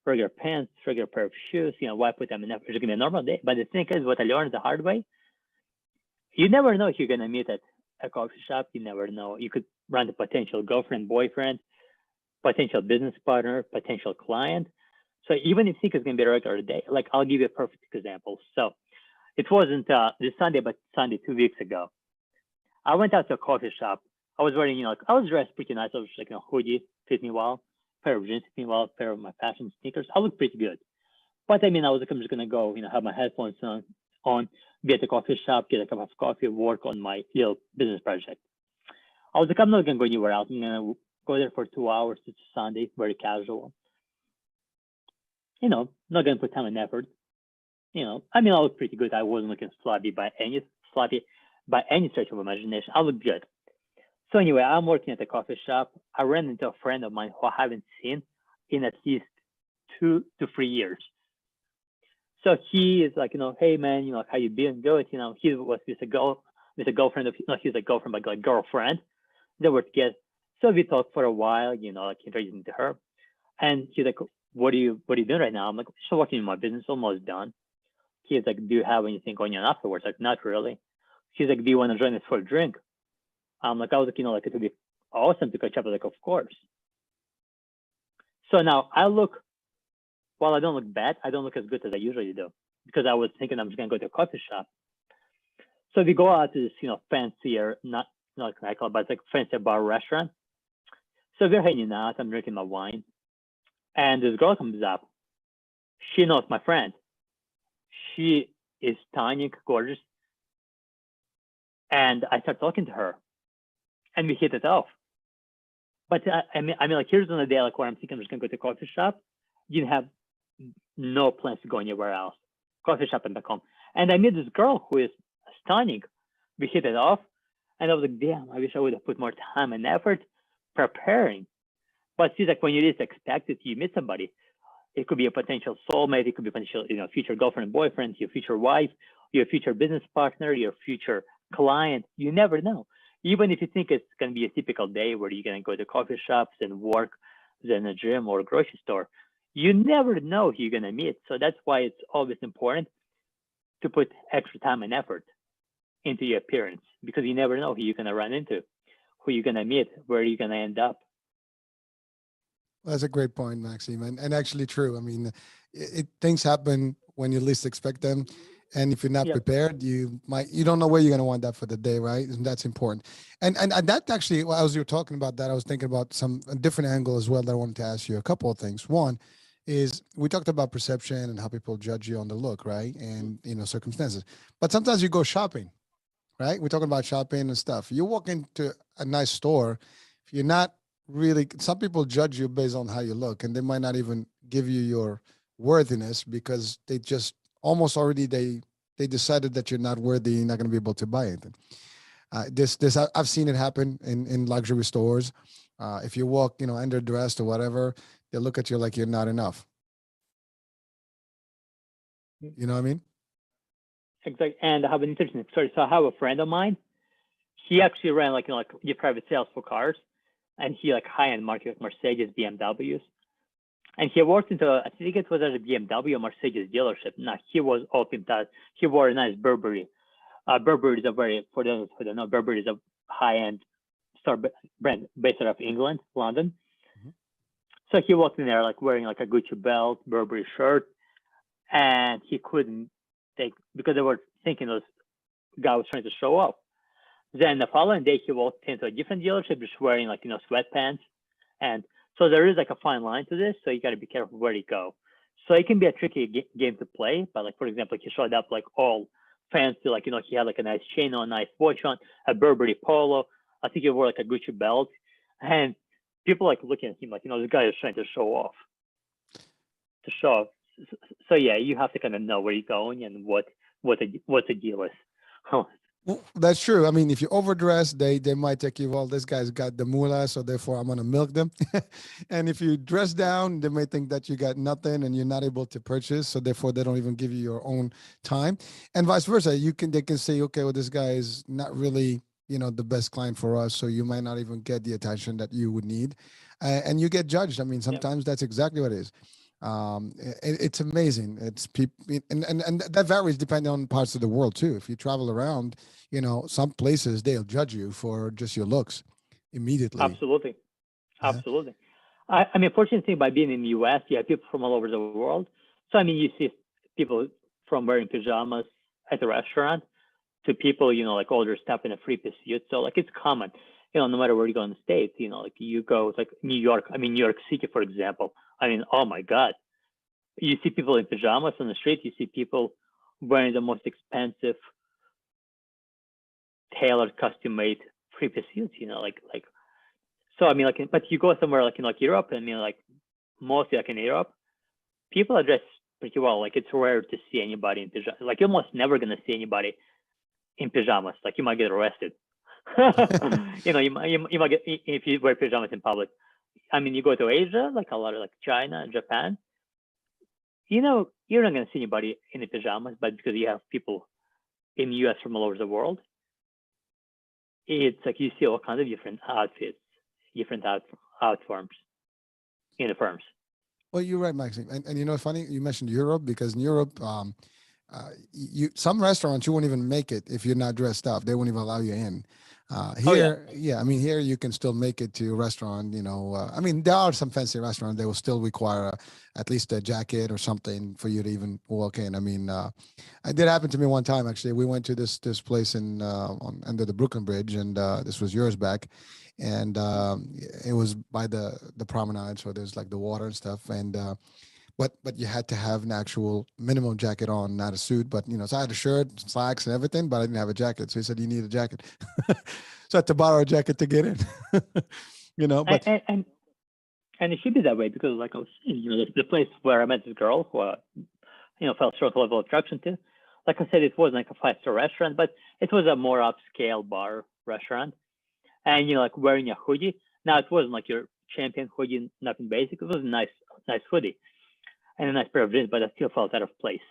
regular pants, regular pair of shoes. Why put time and effort? It's gonna be a normal day. But the thing is, what I learned the hard way, you never know if you're gonna meet at a coffee shop. You never know. You could run a potential girlfriend, boyfriend, potential business partner, potential client. So even if you think it's going to be a regular day, like I'll give you a perfect example. So it wasn't this Sunday, but Sunday 2 weeks ago. I went out to a coffee shop. I was wearing, I was dressed pretty nice. I was like, hoodie, fit me well, pair of jeans, fit me well, pair of my fashion sneakers. I looked pretty good. But I mean, I was like, I'm just going to go, have my headphones on, be at the coffee shop, get a cup of coffee, work on my little business project. I was like, I'm not going to go anywhere else. I'm going to go there for 2 hours. It's Sunday, very casual. Not going to put time and effort. I mean, I look pretty good. I wasn't looking sloppy by any stretch of imagination. I look good. So anyway, I'm working at the coffee shop. I ran into a friend of mine who I haven't seen in at least 2 to 3 years. So he is like, hey man, how you been? Good. He was with a girlfriend of, he's a girlfriend, but like girlfriend. They were together. So we talked for a while, like introduced me to her. And he's like, what are you doing right now? I'm like, still working in my business, almost done. He's like, do you have anything going on afterwards? Like, not really. He's like, do you want to join us for a drink? I'm like, I was like, like it would be awesome to catch up. Like, of course. So now while I don't look bad, I don't look as good as I usually do because I was thinking I'm just gonna go to a coffee shop. So we go out to this, fancier, not nightclub, but it's like fancier bar restaurant. So we're hanging out. I'm drinking my wine. And this girl comes up. She knows my friend. She is tiny, gorgeous. And I start talking to her. And we hit it off. But I mean, like here's on a day like where I'm thinking I'm just going to go to a coffee shop. You have no plans to go anywhere else. Coffee shop and back home. And I met this girl who is stunning. We hit it off. And I was like, damn, I wish I would have put more time and effort preparing. But see, like when you least expect it, you meet somebody. It could be a potential soulmate. It could be a potential, future girlfriend, boyfriend, your future wife, your future business partner, your future client. You never know. Even if you think it's going to be a typical day where you're going to go to coffee shops and work than a gym or a grocery store. You never know who you're gonna meet, so that's why it's always important to put extra time and effort into your appearance, because you never know who you're gonna run into, who you're gonna meet, where you're gonna end up. That's a great point, Maxime, and actually true. I mean, things happen when you least expect them, and if you're not Yep. prepared, you don't know where you're going to wind up for the day, right? And that's important. And that actually, as you were talking about that, I was thinking about a different angle as well that I wanted to ask you a couple of things. One is we talked about perception and how people judge you on the look, right? And circumstances, but sometimes you go shopping, right? We're talking about shopping and stuff. You walk into a nice store, if you're not really, some people judge you based on how you look, and they might not even give you your worthiness because they just almost already they decided that you're not worthy, you're not going to be able to buy anything. I've seen it happen in luxury stores. If you walk, underdressed or whatever, they look at you like you're not enough. You know what I mean? Exactly. And I have an interesting story. So I have a friend of mine. He actually ran like your private sales for cars, and he like high-end market like Mercedes, BMWs. And he worked into I think it was at a BMW or Mercedes dealership. Now he was all pimped out. He wore a nice Burberry. Burberry is a very, for those who don't know, Burberry is a high-end store brand based out of England, London. Mhm. So he walked in there like wearing like a Gucci belt, Burberry shirt, and he couldn't take, because they were thinking this guy was trying to show off. Then the following day he walked into a different dealership just wearing like sweatpants, and so there is like a fine line to this. So you got to be careful where you go. So it can be a tricky game to play. But like for example, he showed up like all fancy, like he had like a nice chain on, nice watch on, a Burberry polo. I think he wore like a Gucci belt, and people like looking at him like this guy is trying to show off. To show off. So yeah, you have to kind of know where you're going and what the deal is. Well, that's true. I mean, if you overdress, they might take you, well, this guy's got the moolah, so therefore I'm gonna milk them. And if you dress down, they may think that you got nothing and you're not able to purchase, so therefore they don't even give you your own time. And vice versa. They can say, okay, well, this guy is not really, the best client for us, so you might not even get the attention that you would need. And you get judged. I mean, sometimes that's exactly what it is. It's amazing. It's people, and that varies depending on parts of the world too. If you travel around, some places they'll judge you for just your looks immediately. Absolutely. Yeah. Absolutely. I mean, fortunate thing by being in the US, you have people from all over the world. So I mean, you see people from wearing pajamas at the restaurant to people, like all dressed up in a three-piece suit. So like it's common, no matter where you go in the States, like you go like New York, New York City, for example. I mean, oh my God. You see people in pajamas on the street. You see people wearing the most expensive, tailored, custom-made three-piece suits. Like. So I mean, like, but you go somewhere like in like Europe. I mean, like mostly like in Europe, people are dressed pretty well. Like it's rare to see anybody in pajamas. Like you're almost never gonna see anybody in pajamas. Like you might get arrested. you might get if you wear pajamas in public. I mean, you go to Asia, like a lot of like China and Japan, you're not going to see anybody in the pajamas, but because you have people in the US from all over the world, it's like you see all kinds of different outfits, different uniforms. Well, you're right, Maxime. And funny you mentioned Europe, because in Europe, some restaurants you won't even make it if you're not dressed up. They won't even allow you in. Here, I mean, here you can still make it to a restaurant. I mean, there are some fancy restaurants they will still require at least a jacket or something for you to even walk in. I mean, it did happen to me one time actually. We went to this place under the Brooklyn Bridge, and this was years back, and it was by the promenade, so there's like the water and stuff, and. But you had to have an actual minimum jacket on, not a suit. But so I had a shirt, slacks, and everything, but I didn't have a jacket. So he said, "You need a jacket." So I had to borrow a jacket to get in. But and it should be that way, because like I was saying, the place where I met this girl who felt short level of attraction to. Like I said, it wasn't like a 5-star restaurant, but it was a more upscale bar restaurant. And like wearing a hoodie. Now it wasn't like your champion hoodie, nothing basic. It was a nice hoodie and a nice pair of jeans, but I still felt out of place.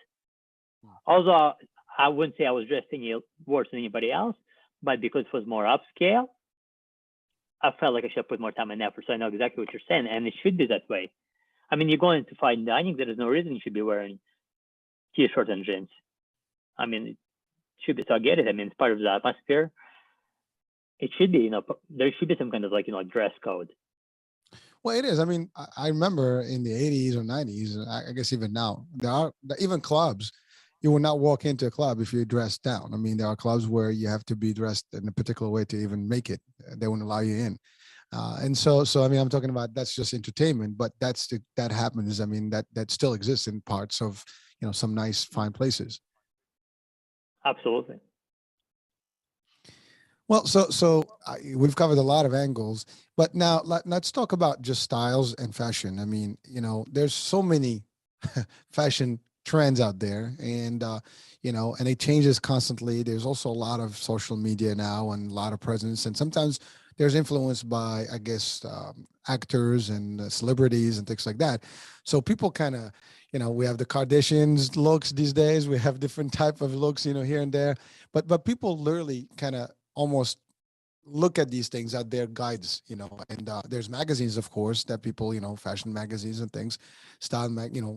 Although I wouldn't say I was dressed any worse than anybody else, but because it was more upscale, I felt like I should put more time and effort. So I know exactly what you're saying, and it should be that way. I mean, you're going to fine dining. There is no reason you should be wearing t-shirts and jeans. I mean, it should be. So I get it. I mean, it's part of the atmosphere. It should be, there should be some kind of like, dress code. Well, it is. I mean, I remember in the 80s or 90s, and I guess even now, there are even clubs. You will not walk into a club if you're dressed down. I mean, there are clubs where you have to be dressed in a particular way to even make it. They won't allow you in. And so I mean, I'm talking about that's just entertainment, but that happens. I mean, that still exists in parts of some nice fine places. Absolutely. Well, we've covered a lot of angles, but now let's talk about just styles and fashion. I mean, there's so many fashion trends out there, and and it changes constantly. There's also a lot of social media now and a lot of presence, and sometimes there's influence by, I guess, actors and celebrities and things like that. So people kind of, we have the Kardashians looks these days. We have different type of looks, here and there, but people literally kind of almost look at these things at their guides, and there's magazines, of course, that people, fashion magazines and things,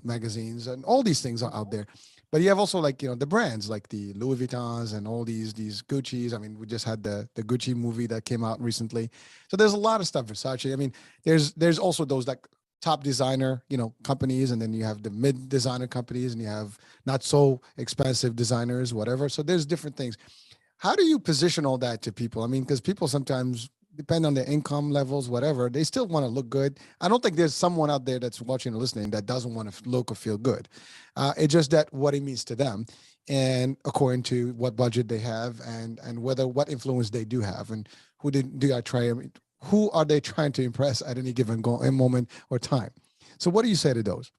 magazines, and all these things are out there. But you have also like, the brands like the Louis Vuittons and all these Gucci's. I mean, we just had the Gucci movie that came out recently. So there's a lot of stuff. Versace. I mean, there's also those like top designer, companies, and then you have the mid designer companies, and you have not so expensive designers, whatever. So there's different things. How do you position all that to people? I mean, because people sometimes, depend on their income levels, whatever, they still want to look good. I don't think there's someone out there that's watching or listening that doesn't want to look or feel good. It's just that what it means to them, and according to what budget they have, and what influence they do have, and who are they trying to impress at any given moment or time. So what do you say to those?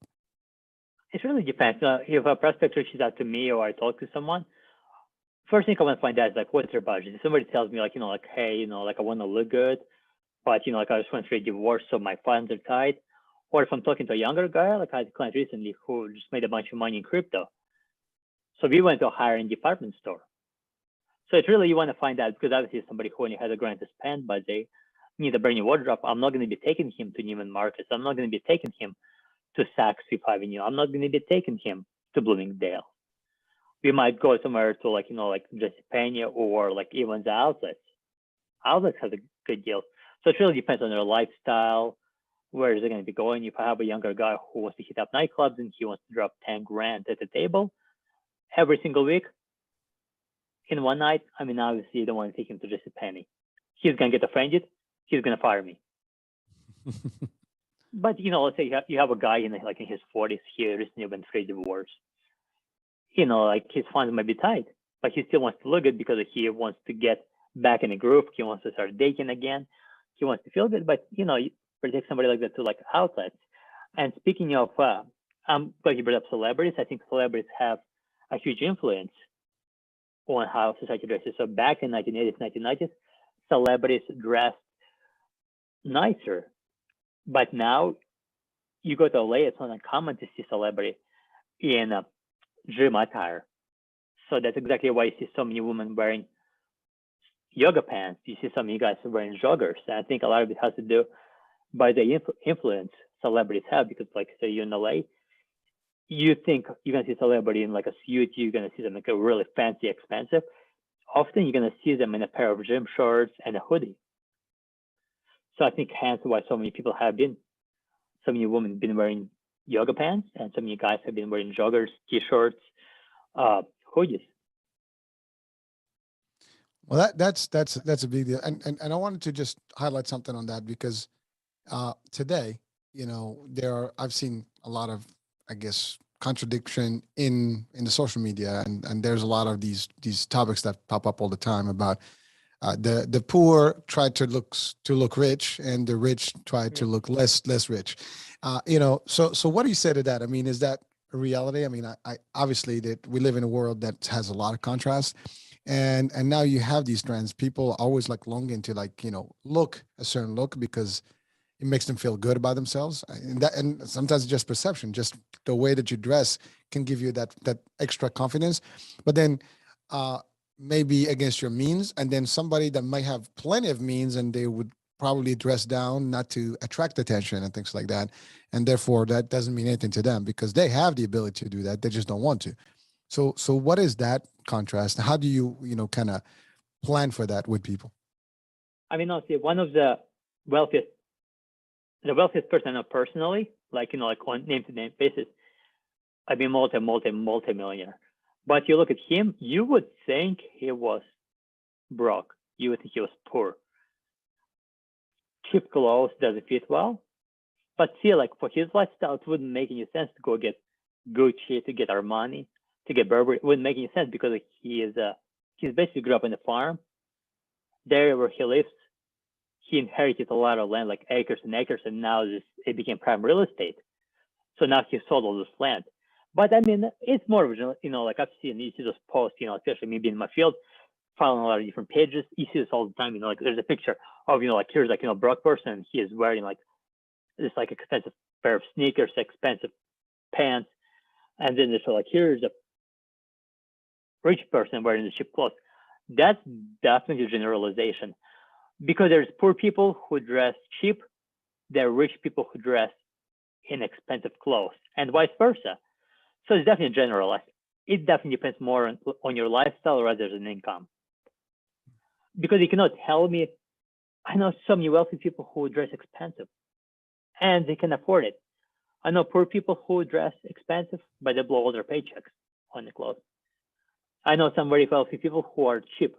It really depends. If a prospect reaches out to me or I talk to someone, first thing I want to find out is like, what's their budget? If somebody tells me like, hey, like I want to look good, but like I just went through a divorce, so my funds are tight. Or if I'm talking to a younger guy, like I had a client recently who just made a bunch of money in crypto. So we went to a higher-end department store. So it's really, you want to find out, because obviously somebody who only has a grand to spend, but they need a brand new wardrobe. I'm not going to be taking him to Neiman Marcus. I'm not going to be taking him to Saks Fifth Avenue. I'm not going to be taking him to Bloomingdale. We might go somewhere to like, like JCPenney or like even the outlets. Outlets have a good deal. So it really depends on their lifestyle. Where is it going to be going? If I have a younger guy who wants to hit up nightclubs and he wants to drop 10 grand at the table every single week in one night, I mean, obviously you don't want to take him to JCPenney. He's going to get offended. He's going to fire me. But, let's say you have a guy in his 40s, he recently went through a divorce. Like his funds might be tight, but he still wants to look good because he wants to get back in the groove. He wants to start dating again. He wants to feel good, but you take somebody like that to like outlets. And speaking of, I'm glad you brought up celebrities. I think celebrities have a huge influence on how society dresses. So back in 1980s, 1990s, celebrities dressed nicer, but now you go to LA, it's not uncommon to see celebrity in gym attire. So that's exactly why you see so many women wearing yoga pants. You see so many guys wearing joggers. And I think a lot of it has to do by the influence celebrities have, because like say you're in LA, you think you're gonna see celebrity in like a suit, you're gonna see them like a really fancy, expensive. Often you're gonna see them in a pair of gym shorts and a hoodie. So I think hence why so many women have been wearing yoga pants, and so many guys have been wearing joggers, t-shirts, hoodies. Well, that's a big deal, and I wanted to just highlight something on that because today, I've seen a lot of, I guess, contradiction in the social media, and there's a lot of these topics that pop up all the time about the poor try to look rich, and the rich try to look less rich. So what do you say to that? I mean, is that a reality? I mean, I obviously that we live in a world that has a lot of contrast, and now you have these trends. People always like longing to look a certain look because it makes them feel good about themselves, and sometimes it's just perception. Just the way that you dress can give you that extra confidence, but then maybe against your means, and then somebody that might have plenty of means and they would probably dress down not to attract attention and things like that. And therefore that doesn't mean anything to them because they have the ability to do that. They just don't want to. So what is that contrast? How do you, kind of plan for that with people? I mean, honestly, one of the wealthiest person I know personally, like on name to name basis, I mean multi-millionaire. But you look at him, you would think he was broke. You would think he was poor. Cheap clothes doesn't fit well. But see, like for his lifestyle, it wouldn't make any sense to go get Gucci, to get Armani, to get Burberry. It wouldn't make any sense because he's basically grew up on a farm. There where he lives, he inherited a lot of land, like acres and acres, and now it became prime real estate. So now he sold all this land. But I mean, it's more original, like I've seen, you see those posts, especially me being in my field, following a lot of different pages. You see this all the time, like there's a picture of, like here's like, broke person, he is wearing like this like expensive pair of sneakers, expensive pants. And then there's like, here's a rich person wearing the cheap clothes. That's definitely a generalization because there's poor people who dress cheap. There are rich people who dress in expensive clothes and vice versa. So it's definitely generalized. It definitely depends more on your lifestyle rather than income. Because you cannot tell me, I know so many wealthy people who dress expensive and they can afford it. I know poor people who dress expensive, but they blow all their paychecks on the clothes. I know some very wealthy people who are cheap.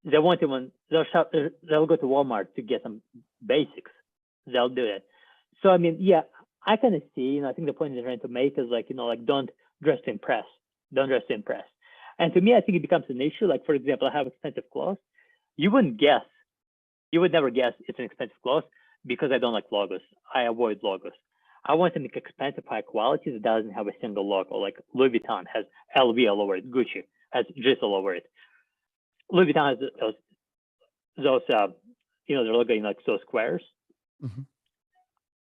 They won't even, they'll go to Walmart to get some basics. They'll do it. So, I mean, yeah, I kind of see, I think the point they're trying to make is like, don't dress to impress. Don't dress to impress. And to me, I think it becomes an issue. Like, for example, I have expensive clothes. You would never guess it's an expensive clothes because I don't like logos. I avoid logos. I want something expensive, high quality that doesn't have a single logo. Like Louis Vuitton has LV all over it. Gucci has just all over it. Louis Vuitton has those their logo in like those squares. Mm-hmm.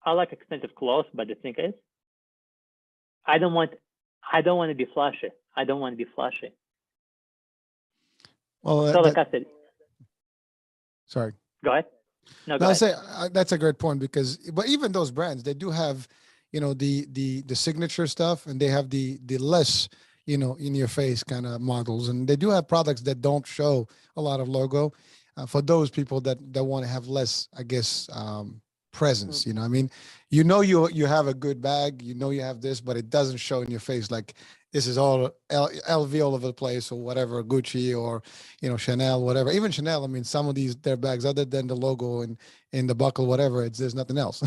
I like expensive clothes, but the thing is, I don't want to be flashy. Well, so like I said, sorry. Go ahead. No, go I ahead. say that's a great point but even those brands, they do have, the signature stuff, and they have the less, in your face kind of models, and they do have products that don't show a lot of logo for those people that want to have less, I guess, presence. Mm-hmm. I mean, you have a good bag, you have this, but it doesn't show in your face like this is all LV all over the place or whatever, Gucci or Chanel, whatever. Even Chanel, I mean, some of their bags, other than the logo and in the buckle, whatever, there's nothing else.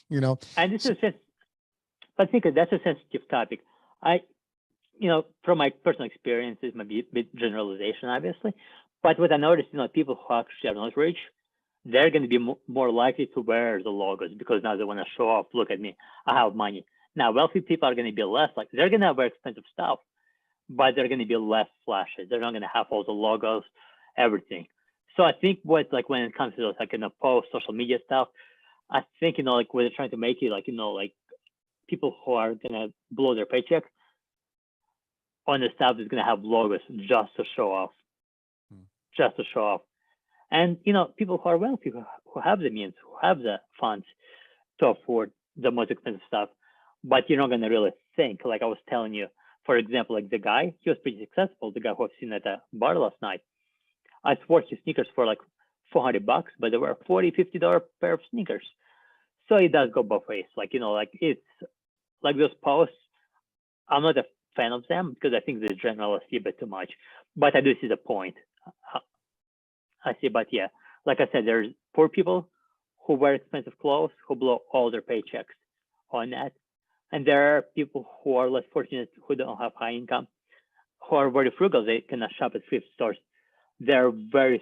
And this is I think that's a sensitive topic. From my personal experiences, maybe a bit generalization, obviously, but what I noticed, people who actually are not rich, they're going to be more likely to wear the logos because now they want to show off. Look at me, I have money. Now, wealthy people are going to be less like, they're going to wear expensive stuff, but they're going to be less flashy. They're not going to have all the logos, everything. So I think when it comes to those, like, post social media stuff, I think, like what they're trying to make it, like, like people who are going to blow their paycheck on the stuff is going to have logos just to show off. And, people who are wealthy, who have the means, who have the funds to afford the most expensive stuff, but you're not going to really think, like I was telling you, for example, like the guy, he was pretty successful, the guy who I've seen at the bar last night. I swore his sneakers for like $400, but they were $40-$50 pair of sneakers. So it does go both ways. Like, like it's like those posts, I'm not a fan of them because I think they generalize a bit too much, but I do see the point. I see, but yeah, like I said, there's poor people who wear expensive clothes, who blow all their paychecks on that. And there are people who are less fortunate, who don't have high income, who are very frugal. They cannot shop at thrift stores. There are very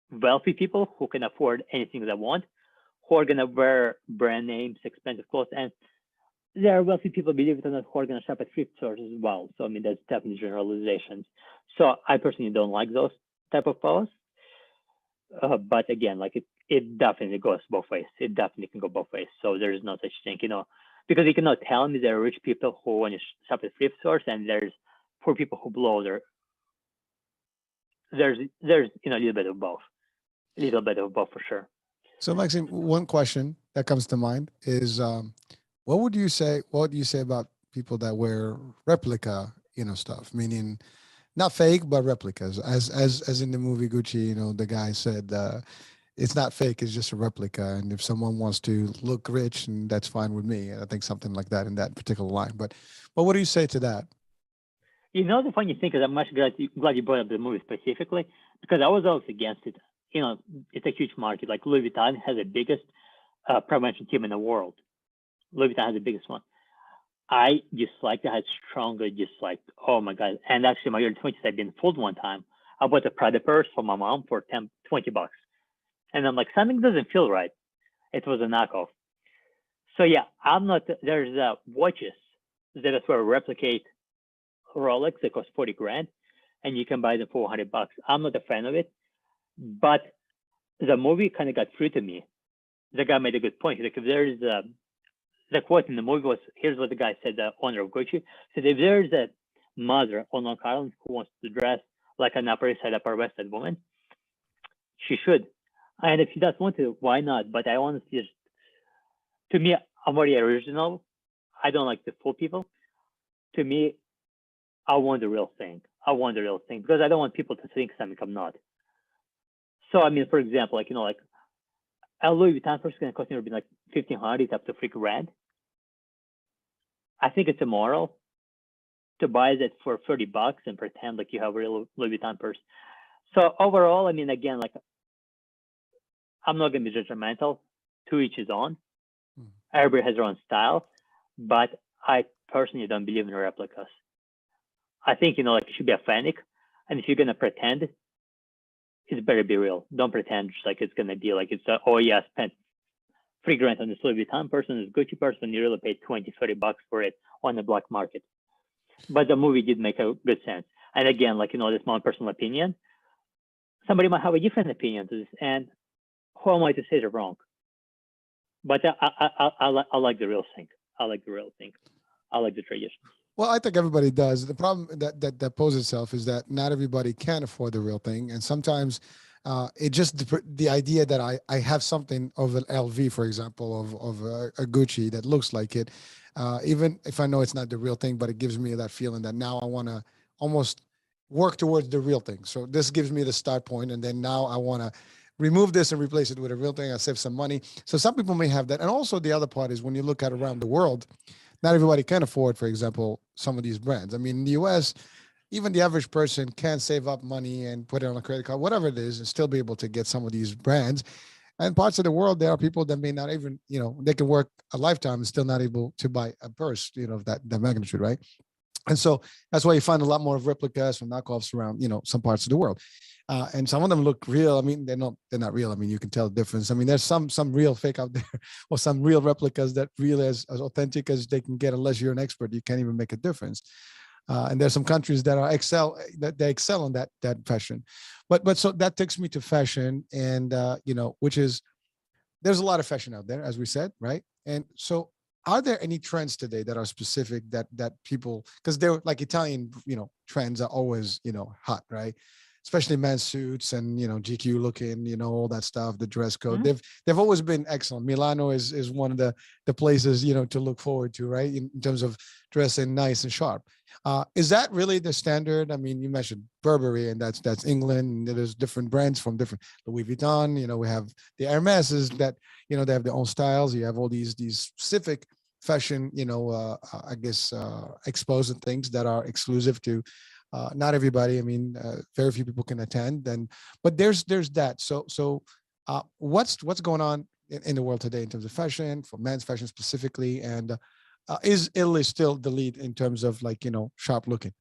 wealthy people who can afford anything they want, who are going to wear brand names, expensive clothes. And there are wealthy people, believe it or not, who are going to shop at thrift stores as well. So, I mean, that's definitely generalizations. So I personally don't like those type of posts. But again, like it definitely goes both ways. It definitely can go both ways. So there is no such thing, because you cannot tell me there are rich people who want to shop at thrift stores and there's poor people who blow their. There's a little bit of both. A little bit of both for sure. So, Maxime, one question that comes to mind is, what do you say about people that wear replica, stuff, meaning not fake but replicas, as in the movie Gucci, the guy said, it's not fake, it's just a replica, and if someone wants to look rich, and that's fine with me. I think something like that in that particular line. But what do you say to that? The funny thing is, I'm much glad you brought up the movie specifically, because I was always against it. It's a huge market. Like Louis Vuitton has the biggest prevention team in the world. Louis Vuitton has the biggest one. I disliked it. I had strongly disliked. Oh my God. And actually, in my early 20s, I've been fooled one time. I bought a Prada purse for my mom for $20. And I'm like, something doesn't feel right. It was a knockoff. So yeah, I'm not, there's watches that I sort of replicate Rolex that cost 40 grand, and you can buy them for $100. I'm not a fan of it, but the movie kind of got through to me. The guy made a good point. Like, if there's the quote in the movie was, here's what the guy said, the owner of Gucci said, if there's a mother on Long Island who wants to dress like an Upper East Side, Upper West Side woman, she should. And if she doesn't want to, why not? But I honestly just, to me, I'm very original. I don't like to fool people. To me, I want the real thing. I want the real thing because I don't want people to think something I'm not. So, I mean, for example, like a Louis Vuitton purse is going to cost me like $1,500 up to $3 grand. I think it's immoral to buy that for $30 and pretend like you have a real Louis Vuitton purse. So overall, I mean, again, like, I'm not going to be judgmental. To each his own. Everybody has their own style, but I personally don't believe in replicas. I think, like, you should be authentic, and if you're going to pretend, it better be real. Don't pretend just like it's going to be like it's oh yeah, I spent $3 grand on this Louis Vuitton person, this Gucci person, you really paid $20-$30 for it on the black market. But the movie did make a good sense. And again, like, this is my personal opinion. Somebody might have a different opinion to this, and who am I to say they're wrong? But I like the real thing. I like the real thing. I like the tradition. Well, I think everybody does. The problem that poses itself is that not everybody can afford the real thing, and sometimes it just the idea that I have something of an LV, for example, of a Gucci that looks like it, even if I know it's not the real thing, but it gives me that feeling that now I want to almost work towards the real thing. So this gives me the start point, and then now I want to remove this and replace it with a real thing. I save some money. So some people may have that, and also the other part is when you look at around the world. Not everybody can afford, for example, some of these brands. I mean, in the US, even the average person can save up money and put it on a credit card, whatever it is, and still be able to get some of these brands. And parts of the world, there are people that may not even, they can work a lifetime and still not able to buy a purse, of that magnitude, right? And so that's why you find a lot more of replicas from knockoffs around, some parts of the world. And some of them look real. I mean, they're not real. I mean, you can tell the difference. I mean, there's some real fake out there or some real replicas that really as authentic as they can get, unless you're an expert, you can't even make a difference. And there's some countries that they excel on that fashion. But so that takes me to fashion, and which is, there's a lot of fashion out there, as we said, right? And so are there any trends today that are specific that people, because they're like Italian, trends are always, hot, right? Especially men's suits and, GQ looking, all that stuff, the dress code. Mm-hmm. They've always been excellent. Milano is one of the places, to look forward to, right? In terms of dressing nice and sharp. Is that really the standard? I mean, you mentioned Burberry, and that's England, and there's different brands from different Louis Vuitton, we have the Hermeses that, they have their own styles. You have all these specific fashion, I guess, exposed things that are exclusive to not everybody. I mean, very few people can attend, but there's that. So what's going on in the world today in terms of fashion, for men's fashion specifically, and is Italy still the lead in terms of sharp looking?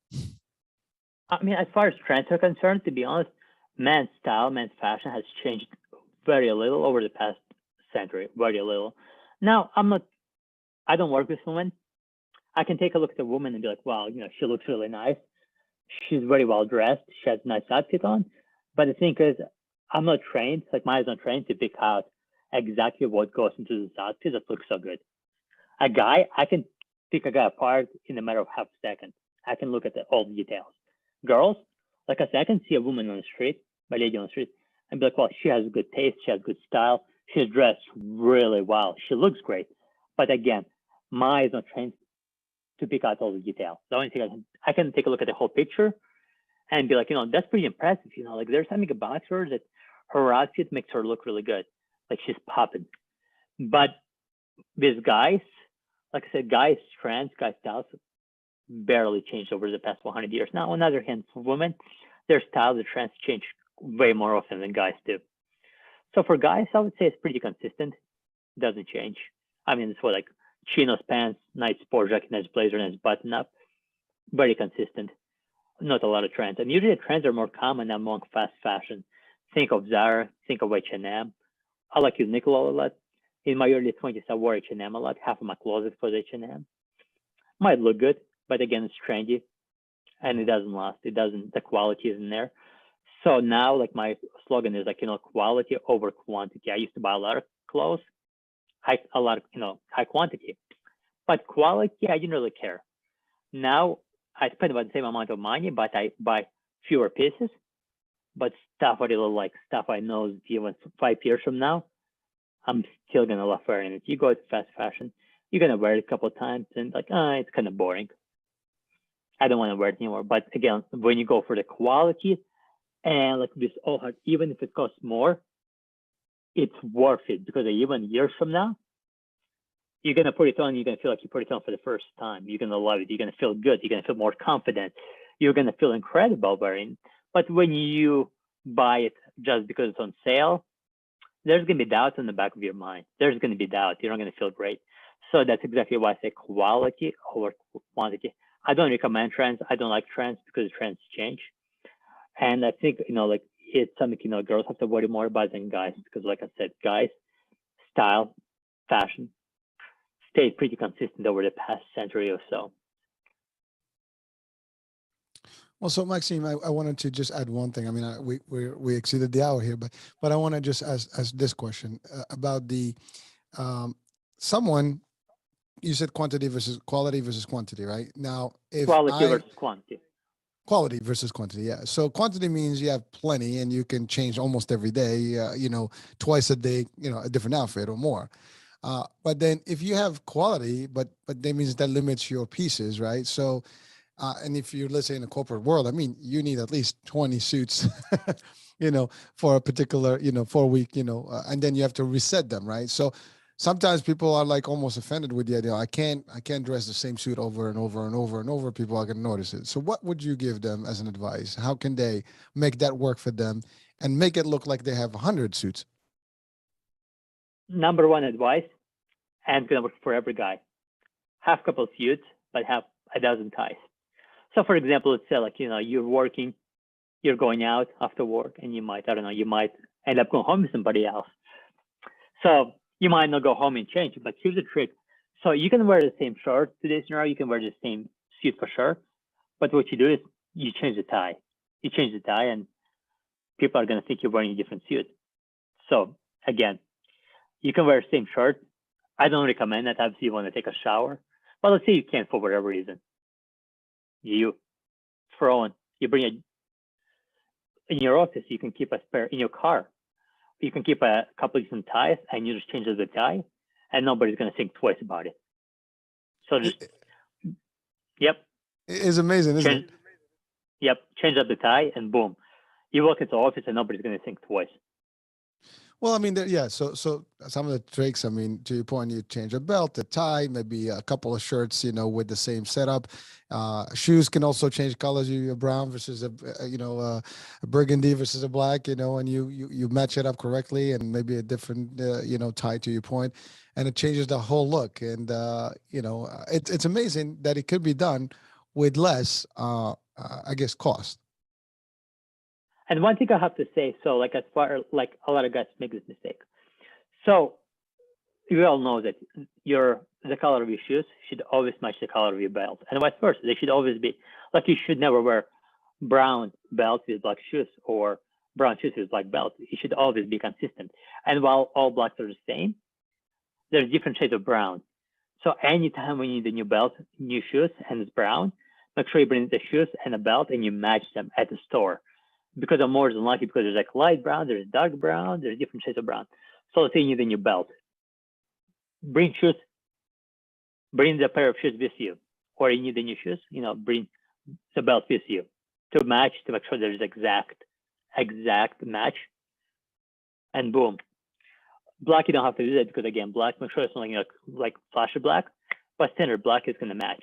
I mean, as far as trends are concerned, to be honest, men's style, men's fashion has changed very little over the past century, very little. Now, I don't work with women. I can take a look at a woman and be like, wow, she looks really nice. She's very well dressed. She has a nice outfit on. But the thing is, I'm not trained, like my eyes aren't trained to pick out exactly what goes into this outfit that looks so good. A guy, I can pick a guy apart in a matter of half a second. I can look at all the details. Girls, like I said, I can see a woman on the street, a lady on the street. and be like, well, she has good taste, she has good style, she's dressed really well, she looks great. But again, my eyes not trained to pick out all the detail. The only thing I can take a look at the whole picture and be like, that's pretty impressive. Like there's something about her that her outfit makes her look really good. Like she's popping. But with guys, like I said, guys' trends, guys' styles barely changed over the past 100 years. Now, on the other hand, for women, their style, the trends change way more often than guys do. So for guys, I would say it's pretty consistent. Doesn't change. I mean, it's what, like chinos, pants, nice sport jacket, nice blazer, nice button up. Very consistent. Not a lot of trends. And usually the trends are more common among fast fashion. Think of Zara, think of H&M. I like Uniqlo a lot. In my early 20s, I wore H&M a lot. Half of my closet was H&M. Might look good, but again, it's trendy and it doesn't last. The quality isn't there. So now, like my slogan is like, quality over quantity. I used to buy a lot of clothes, high quantity, but quality, I didn't really care. Now I spend about the same amount of money, but I buy fewer pieces, but stuff I really like, stuff I know even 5 years from now, I'm still going to love wearing it. You go to fast fashion, you're going to wear it a couple of times and like, it's kind of boring. I don't want to wear it anymore. But again, when you go for the quality and like this all hard, even if it costs more, it's worth it because even years from now, you're going to put it on, you're going to feel like you put it on for the first time. You're going to love it. You're going to feel good. You're going to feel more confident. You're going to feel incredible wearing it. But when you buy it just because it's on sale, there's going to be doubts in the back of your mind. There's going to be doubt. You're not going to feel great. So that's exactly why I say quality over quantity. I don't recommend trends. I don't like trends because trends change. And I think, like it's something, girls have to worry more about than guys because like I said, guys, style, fashion, stayed pretty consistent over the past century or so. Well, so Maxime, I wanted to just add one thing. I mean, we exceeded the hour here, but I want to just ask this question about the someone. You said quality versus quantity, right? Now, if quality versus quantity. Quality versus quantity, yeah. So quantity means you have plenty and you can change almost every day. Twice a day, a different outfit or more. But then if you have quality, but that means that limits your pieces, right? So. And if you're, let's say, in a corporate world, I mean, you need at least 20 suits, for a particular, for a week, and then you have to reset them, right? So sometimes people are like almost offended with the idea, I can't dress the same suit over and over and over and over. People are going to notice it. So what would you give them as an advice? How can they make that work for them and make it look like they have 100 suits? Number one advice, and it's going to work for every guy. Have a couple of suits, but have a dozen ties. So for example, let's say like, you're working, you're going out after work and you might end up going home with somebody else. So you might not go home and change, but here's the trick. So you can wear the same shirt today, you can wear the same suit for sure. But what you do is you change the tie. You change the tie and people are going to think you're wearing a different suit. So again, you can wear the same shirt. I don't recommend that. Obviously you want to take a shower, but let's say you can't for whatever reason. You bring it in your office. You can keep a spare in your car. You can keep a couple of different ties, and you just change the tie, and nobody's going to think twice about it. So just, yep, it's amazing, isn't it? Yep, change up the tie, and boom, you walk into the office, and nobody's going to think twice. Well, I mean, So some of the tricks, I mean, to your point, you change a belt, a tie, maybe a couple of shirts, with the same setup. Shoes can also change colors. You brown versus a burgundy versus a black, and you match it up correctly, and maybe a different, tie to your point, and it changes the whole look. And it's amazing that it could be done with less, I guess, cost. And one thing I have to say, so like as far like a lot of guys make this mistake. So you all know that the color of your shoes should always match the color of your belt, and vice versa. They should always be like, you should never wear brown belt with black shoes or brown shoes with black belt. It should always be consistent. And while all blacks are the same, there's different shades of brown. So anytime when you need a new belt, new shoes, and it's brown, make sure you bring the shoes and a belt and you match them at the store. because I'm more than likely, because there's like light brown, there's dark brown, there's different shades of brown. So let's say you need a new belt. Bring shoes, bring the pair of shoes with you. Or you need the new shoes, bring the belt with you to match, to make sure there's exact match. And boom. Black, you don't have to do that because again, black, make sure it's not like flashy black, but standard black is going to match.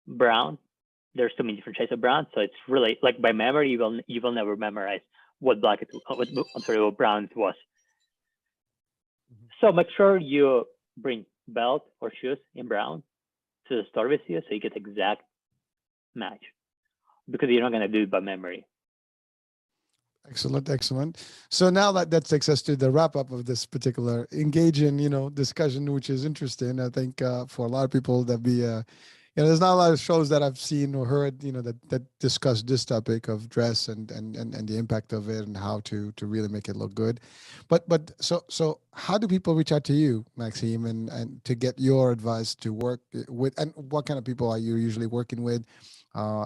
Brown, there's so many different shades of brown, so it's really like by memory, you will never memorize what black it, what brown it was. So make sure you bring belt or shoes in brown to the store with you, so you get exact match, because you're not going to do it by memory. Excellent, excellent. So now that takes us to the wrap up of this particular engaging, discussion, which is interesting. I think for a lot of people that be, there's not a lot of shows that I've seen or heard, that discuss this topic of dress and the impact of it and how to really make it look good. But so how do people reach out to you, Maxime, and to get your advice to work with, and what kind of people are you usually working with?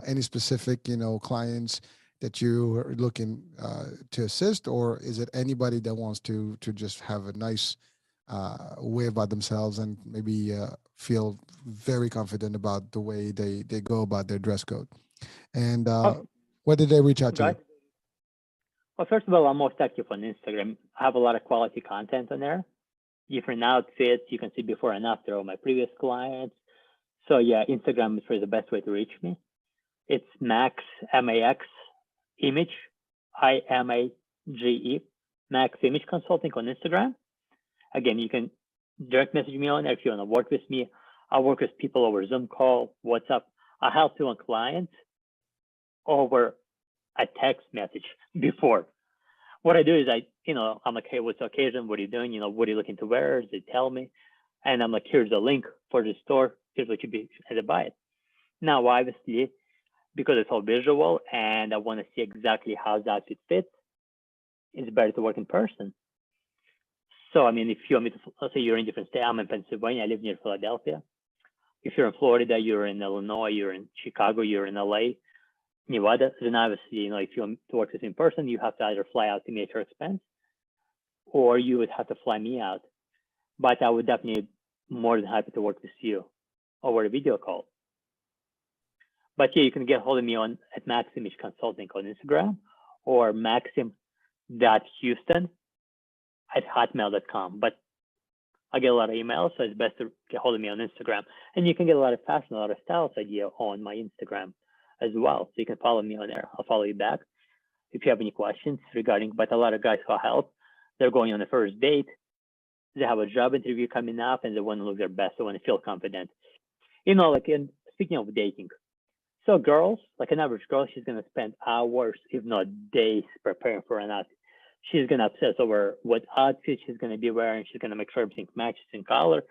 Any specific, clients that you are looking to assist, or is it anybody that wants to just have a nice way about themselves and maybe feel very confident about the way they go about their dress code? And where did they reach out to you? Well, first of all, I'm most active on Instagram. I have a lot of quality content on there. Different outfits, you can see before and after all my previous clients. So yeah, Instagram is really the best way to reach me. It's Max, M-A-X, Image, I-M-A-G-E, Max Image Consulting on Instagram. Again, you can direct message me on there if you want to work with me. I work with people over Zoom call, WhatsApp. I help one clients over a text message before. What I do is I'm like, hey, what's the occasion? What are you doing? What are you looking to wear? They tell me. And I'm like, here's the link for the store. Here's what you be to buy it. Now, obviously, because it's all visual and I want to see exactly how the outfit fits, it's better to work in person. So, if you want me to, let's say you're in different states, I'm in Pennsylvania, I live near Philadelphia. If you're in Florida, you're in Illinois, you're in Chicago, you're in LA, Nevada, then obviously, if you want to work with me in person, you have to either fly out to me at your expense, or you would have to fly me out. But I would definitely be more than happy to work with you over a video call. But yeah, you can get hold of me at Maxim Consulting on Instagram, or maxim.houston@hotmail.com. But I get a lot of emails, so it's best to get hold of me on Instagram. And you can get a lot of fashion, a lot of styles idea on my Instagram as well. So you can follow me on there. I'll follow you back if you have any questions regarding. But a lot of guys who help, they're going on the first date, they have a job interview coming up, and they want to look their best. They want to feel confident. Speaking of dating. So girls, like an average girl, she's going to spend hours, if not days, preparing for an outfit. She's going to obsess over what outfit she's going to be wearing. She's going to make sure everything matches in color.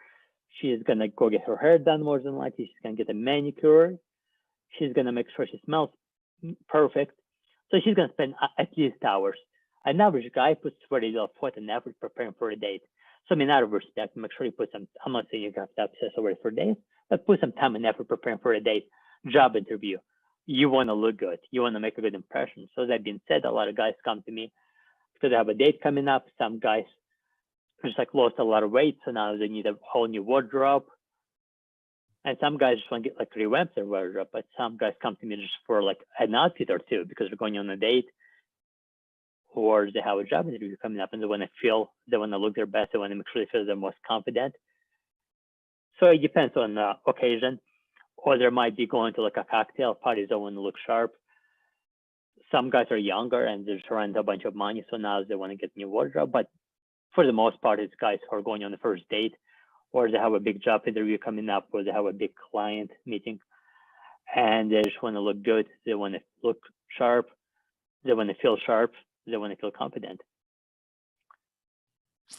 She's going to go get her hair done more than likely. She's going to get a manicure. She's going to make sure she smells perfect. So she's going to spend at least hours. An average guy puts very little thought and effort preparing for a date. So out of respect, make sure you put some, I'm not saying you have to obsess over it for days, but put some time and effort preparing for a date. Job interview. You want to look good. You want to make a good impression. So that being said, a lot of guys come to me because they have a date coming up. Some guys just lost a lot of weight, so now they need a whole new wardrobe. And some guys just want to get revamp their wardrobe. But some guys come to me just for an outfit or two because they're going on a date, or they have a job interview coming up and they want to look their best. They want to make sure they feel the most confident. So it depends on the occasion. Or there might be going to a cocktail party, they want to look sharp. Some guys are younger and they're trying a bunch of money, so now they want to get new wardrobe. But for the most part, it's guys who are going on the first date, or they have a big job interview coming up, or they have a big client meeting, and they just want to look good. They want to look sharp. They want to feel sharp. They want to feel confident.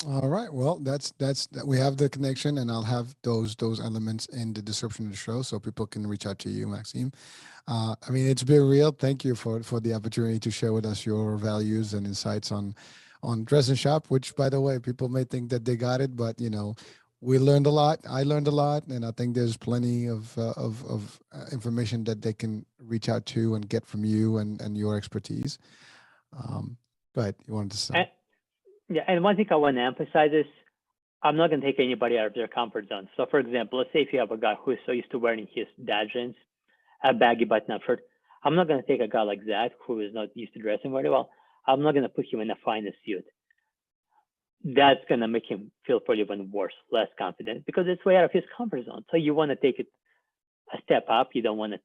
All right. Well, that's we have the connection, and I'll have those elements in the description of the show so people can reach out to you, Maxime. It's been real. Thank you for the opportunity to share with us your values and insights on dress and shop, which, by the way, people may think that they got it, but we learned a lot. I learned a lot, and I think there's plenty of information that they can reach out to and get from you and your expertise. Um, go ahead. You wanted to say? Yeah, and one thing I want to emphasize is I'm not going to take anybody out of their comfort zone. So, for example, let's say if you have a guy who's so used to wearing his dad jeans, a baggy button-up shirt, I'm not going to take a guy like that who is not used to dressing very well. I'm not going to put him in a finest suit. That's going to make him feel probably even worse, less confident, because it's way out of his comfort zone. So you want to take it a step up. You don't want to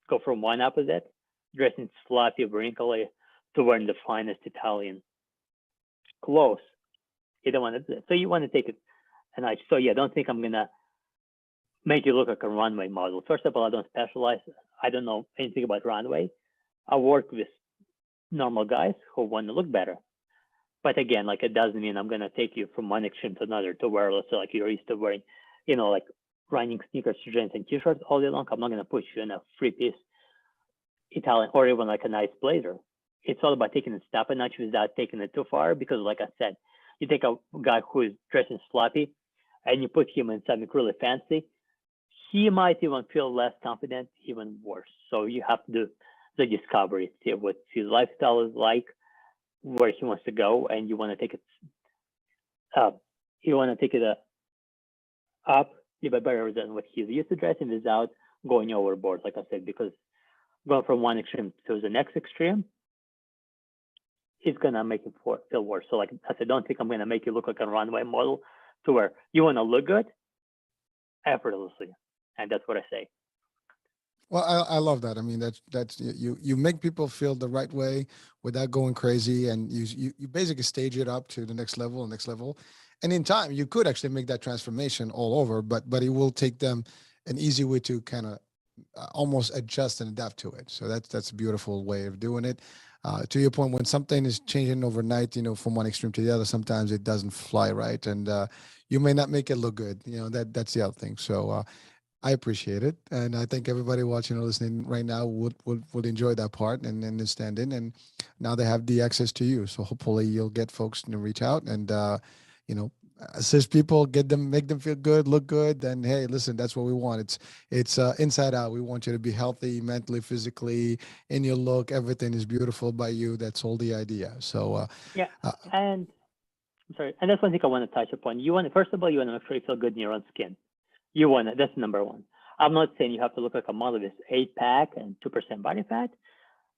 go from one opposite, dressing sloppy, wrinkly, to wearing the finest Italian clothes. You don't want to do that. So you want to take it a notch. So yeah, don't think I'm going to make you look like a runway model. First of all, I don't specialize. I don't know anything about runway. I work with normal guys who want to look better. But again, like it doesn't mean I'm going to take you from one extreme to another to wear, let's say, like you're used to wearing, like running sneakers, jeans, and t-shirts all day long. I'm not going to put you in a three-piece Italian or even like a nice blazer. It's all about taking it step a notch without taking it too far, because like I said, you take a guy who is dressing sloppy and you put him in something really fancy, he might even feel less confident, even worse. So you have to do the discovery, see what his lifestyle is like, where he wants to go, and you want to take it up. You want to take it up even better than what he's used to dressing without going overboard, like I said, because going from one extreme to the next extreme is going to make him feel worse. So like I said, don't think I'm going to make you look like a runway model to where you want to look good effortlessly. And that's what I say. Well, I love that. I mean, that's you make people feel the right way without going crazy, and you basically stage it up to the next level, and in time you could actually make that transformation all over. But it will take them an easy way to kind of almost adjust and adapt to it. So that's a beautiful way of doing it. To your point, when something is changing overnight, from one extreme to the other, sometimes it doesn't fly right, and you may not make it look good. That's the other thing. So. I appreciate it, and I think everybody watching or listening right now would enjoy that part and understanding. And now they have the access to you, so hopefully you'll get folks to reach out and you know assist people, make them feel good, look good. Then hey, listen, that's what we want. It's inside out. We want you to be healthy, mentally, physically, in your look. Everything is beautiful by you. That's all the idea. So yeah, and I'm sorry, and that's one thing I want to touch upon. First of all, you want to make sure you feel good in your own skin. That's number one. I'm not saying you have to look like a model with 8-pack and 2% body fat,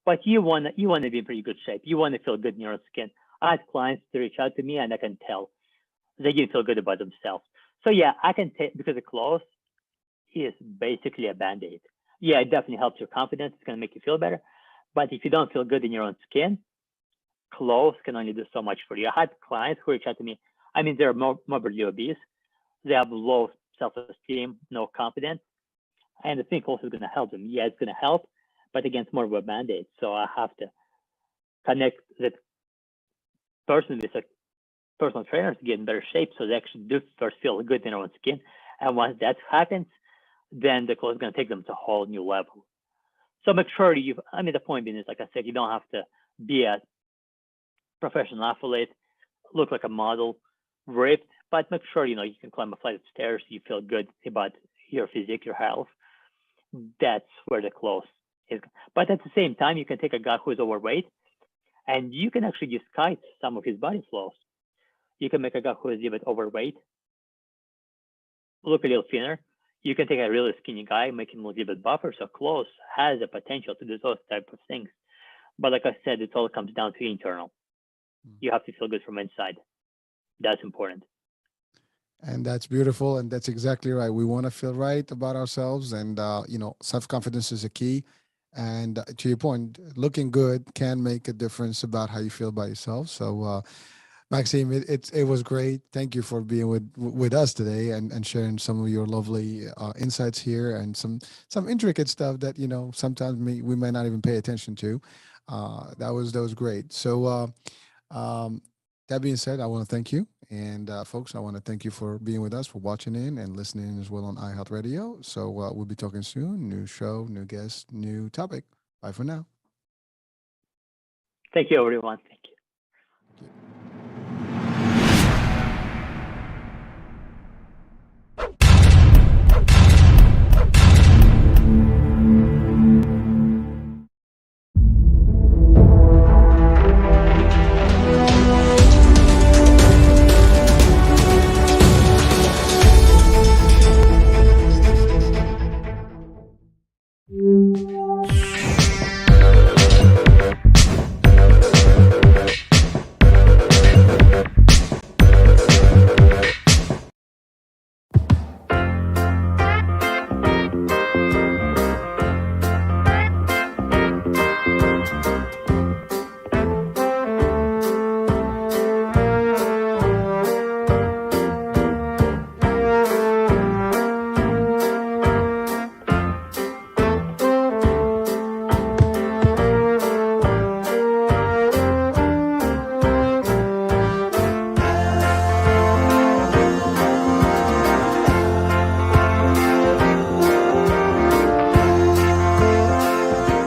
but you want to be in pretty good shape. You want to feel good in your own skin. I had clients to reach out to me, and I can tell they didn't feel good about themselves. So yeah, I can take, because the clothes is basically a band-aid. Yeah, it definitely helps your confidence. It's going to make you feel better. But if you don't feel good in your own skin, clothes can only do so much for you. I had clients who reach out to me. I mean, they're morbidly obese. They have low self-esteem, no confidence, and the thing also is going to help them. Yeah, it's going to help, but again, it's more of a band-aid. So I have to connect that person with a personal trainer to get in better shape, so they actually do first feel good in their own skin. And once that happens, then the clothes is going to take them to a whole new level. So make sure the point being is, like I said, you don't have to be a professional athlete, look like a model, ripped, but make sure you can climb a flight of stairs, you feel good about your physique, your health. That's where the clothes is. But at the same time, you can take a guy who is overweight and you can actually disguise some of his body flaws. You can make a guy who is a bit overweight look a little thinner. You can take a really skinny guy, make him a little bit buffer. So clothes has the potential to do those type of things. But like I said, it all comes down to internal. You have to feel good from inside. That's important. And that's beautiful. And that's exactly right. We want to feel right about ourselves. And, self-confidence is a key. And to your point, looking good can make a difference about how you feel about yourself. So, Maxime, it was great. Thank you for being with us today and sharing some of your lovely insights here and some intricate stuff that, sometimes we might not even pay attention to. That was great. So, that being said, I want to thank you. And folks, I want to thank you for being with us, for watching in and listening as well on iHealth So we'll be talking soon. New show, new guest, new topic. Bye for now. Thank you, everyone. Thank you. Thank you.